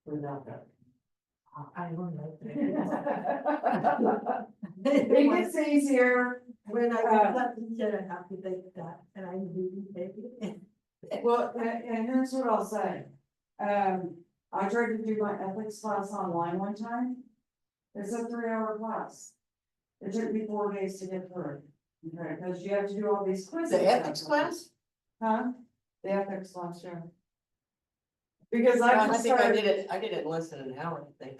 Without that. I don't know. It gets easier. When I get that teacher, I have to take that, and I really take it. Well, and here's what I'll say. I tried to do my ethics class online one time. It's a 3-hour class. It took me 4 days to get through. Okay, because you have to do all these quizzes. The ethics class? Huh? The ethics class, yeah. Because I I just think started, I did it in less than an hour, I think.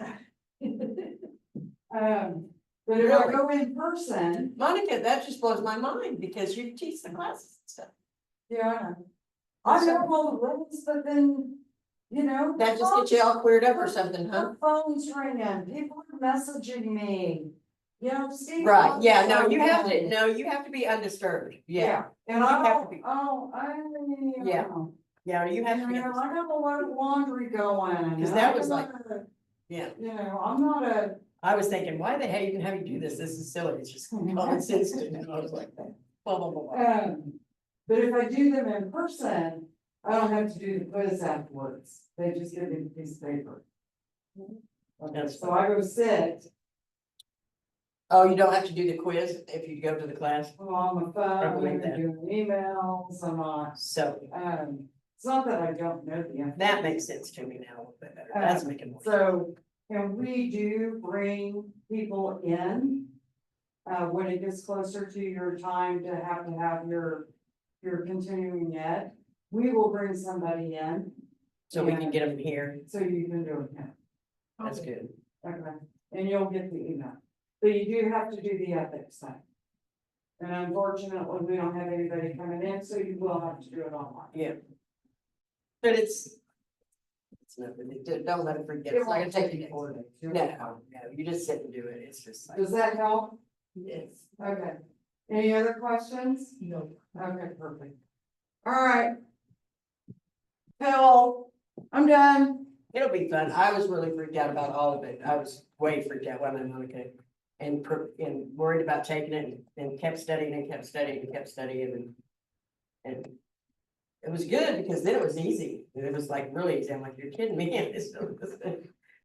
but if I go in person, Monica, that just blows my mind, because you teach the classes and stuff. yeah, I know all the rules, but then, you know. That just gets you all cleared up or something, huh? The phone's ringing, people are messaging me, you know, Steve. Right, yeah, no, you have to be undisturbed, yeah. And You I have to don't, be- yeah. Yeah, you have to be, You know, I got a lot of laundry going. 'Cause and that I'm was like- not a- yeah. You know, I'm not a, I was thinking, why the hell even have you do this? This is silly, it's just common sense to me. I was like, blah, blah, blah, blah. but if I do them in person, I don't have to do the quiz afterwards, they just give me a piece of paper. Okay, That's so I go sit. Oh, you don't have to do the quiz if you go to the class, I'm on my phone, I'm believe that. doing emails, I'm on, so it's not that I don't know the information. that makes sense to me now a little bit better, that's making more sense. So, and we do bring people in. When it gets closer to your time to have your continuing ed, we will bring somebody in, So we can get them here, so you can do it now. that's good. Okay, and you'll get the email, but you do have to do the ethics thing. And unfortunately, we don't have anybody coming in, so you will have to do it online. Yeah. But it's nothing, don't let it forget, it's not gonna take you 4 days. No, you just sit and do it, it's just like. Does that help? Yes. Okay. Any other questions? No. Okay, perfect. All right. Phil, I'm done. It'll be fun. I was really freaked out about all of it. I was way freaked out when I Monica. And worried about taking it and kept studying and kept studying and kept studying and it was good because then it was easy. And it was like really easy. I'm like, you're kidding me.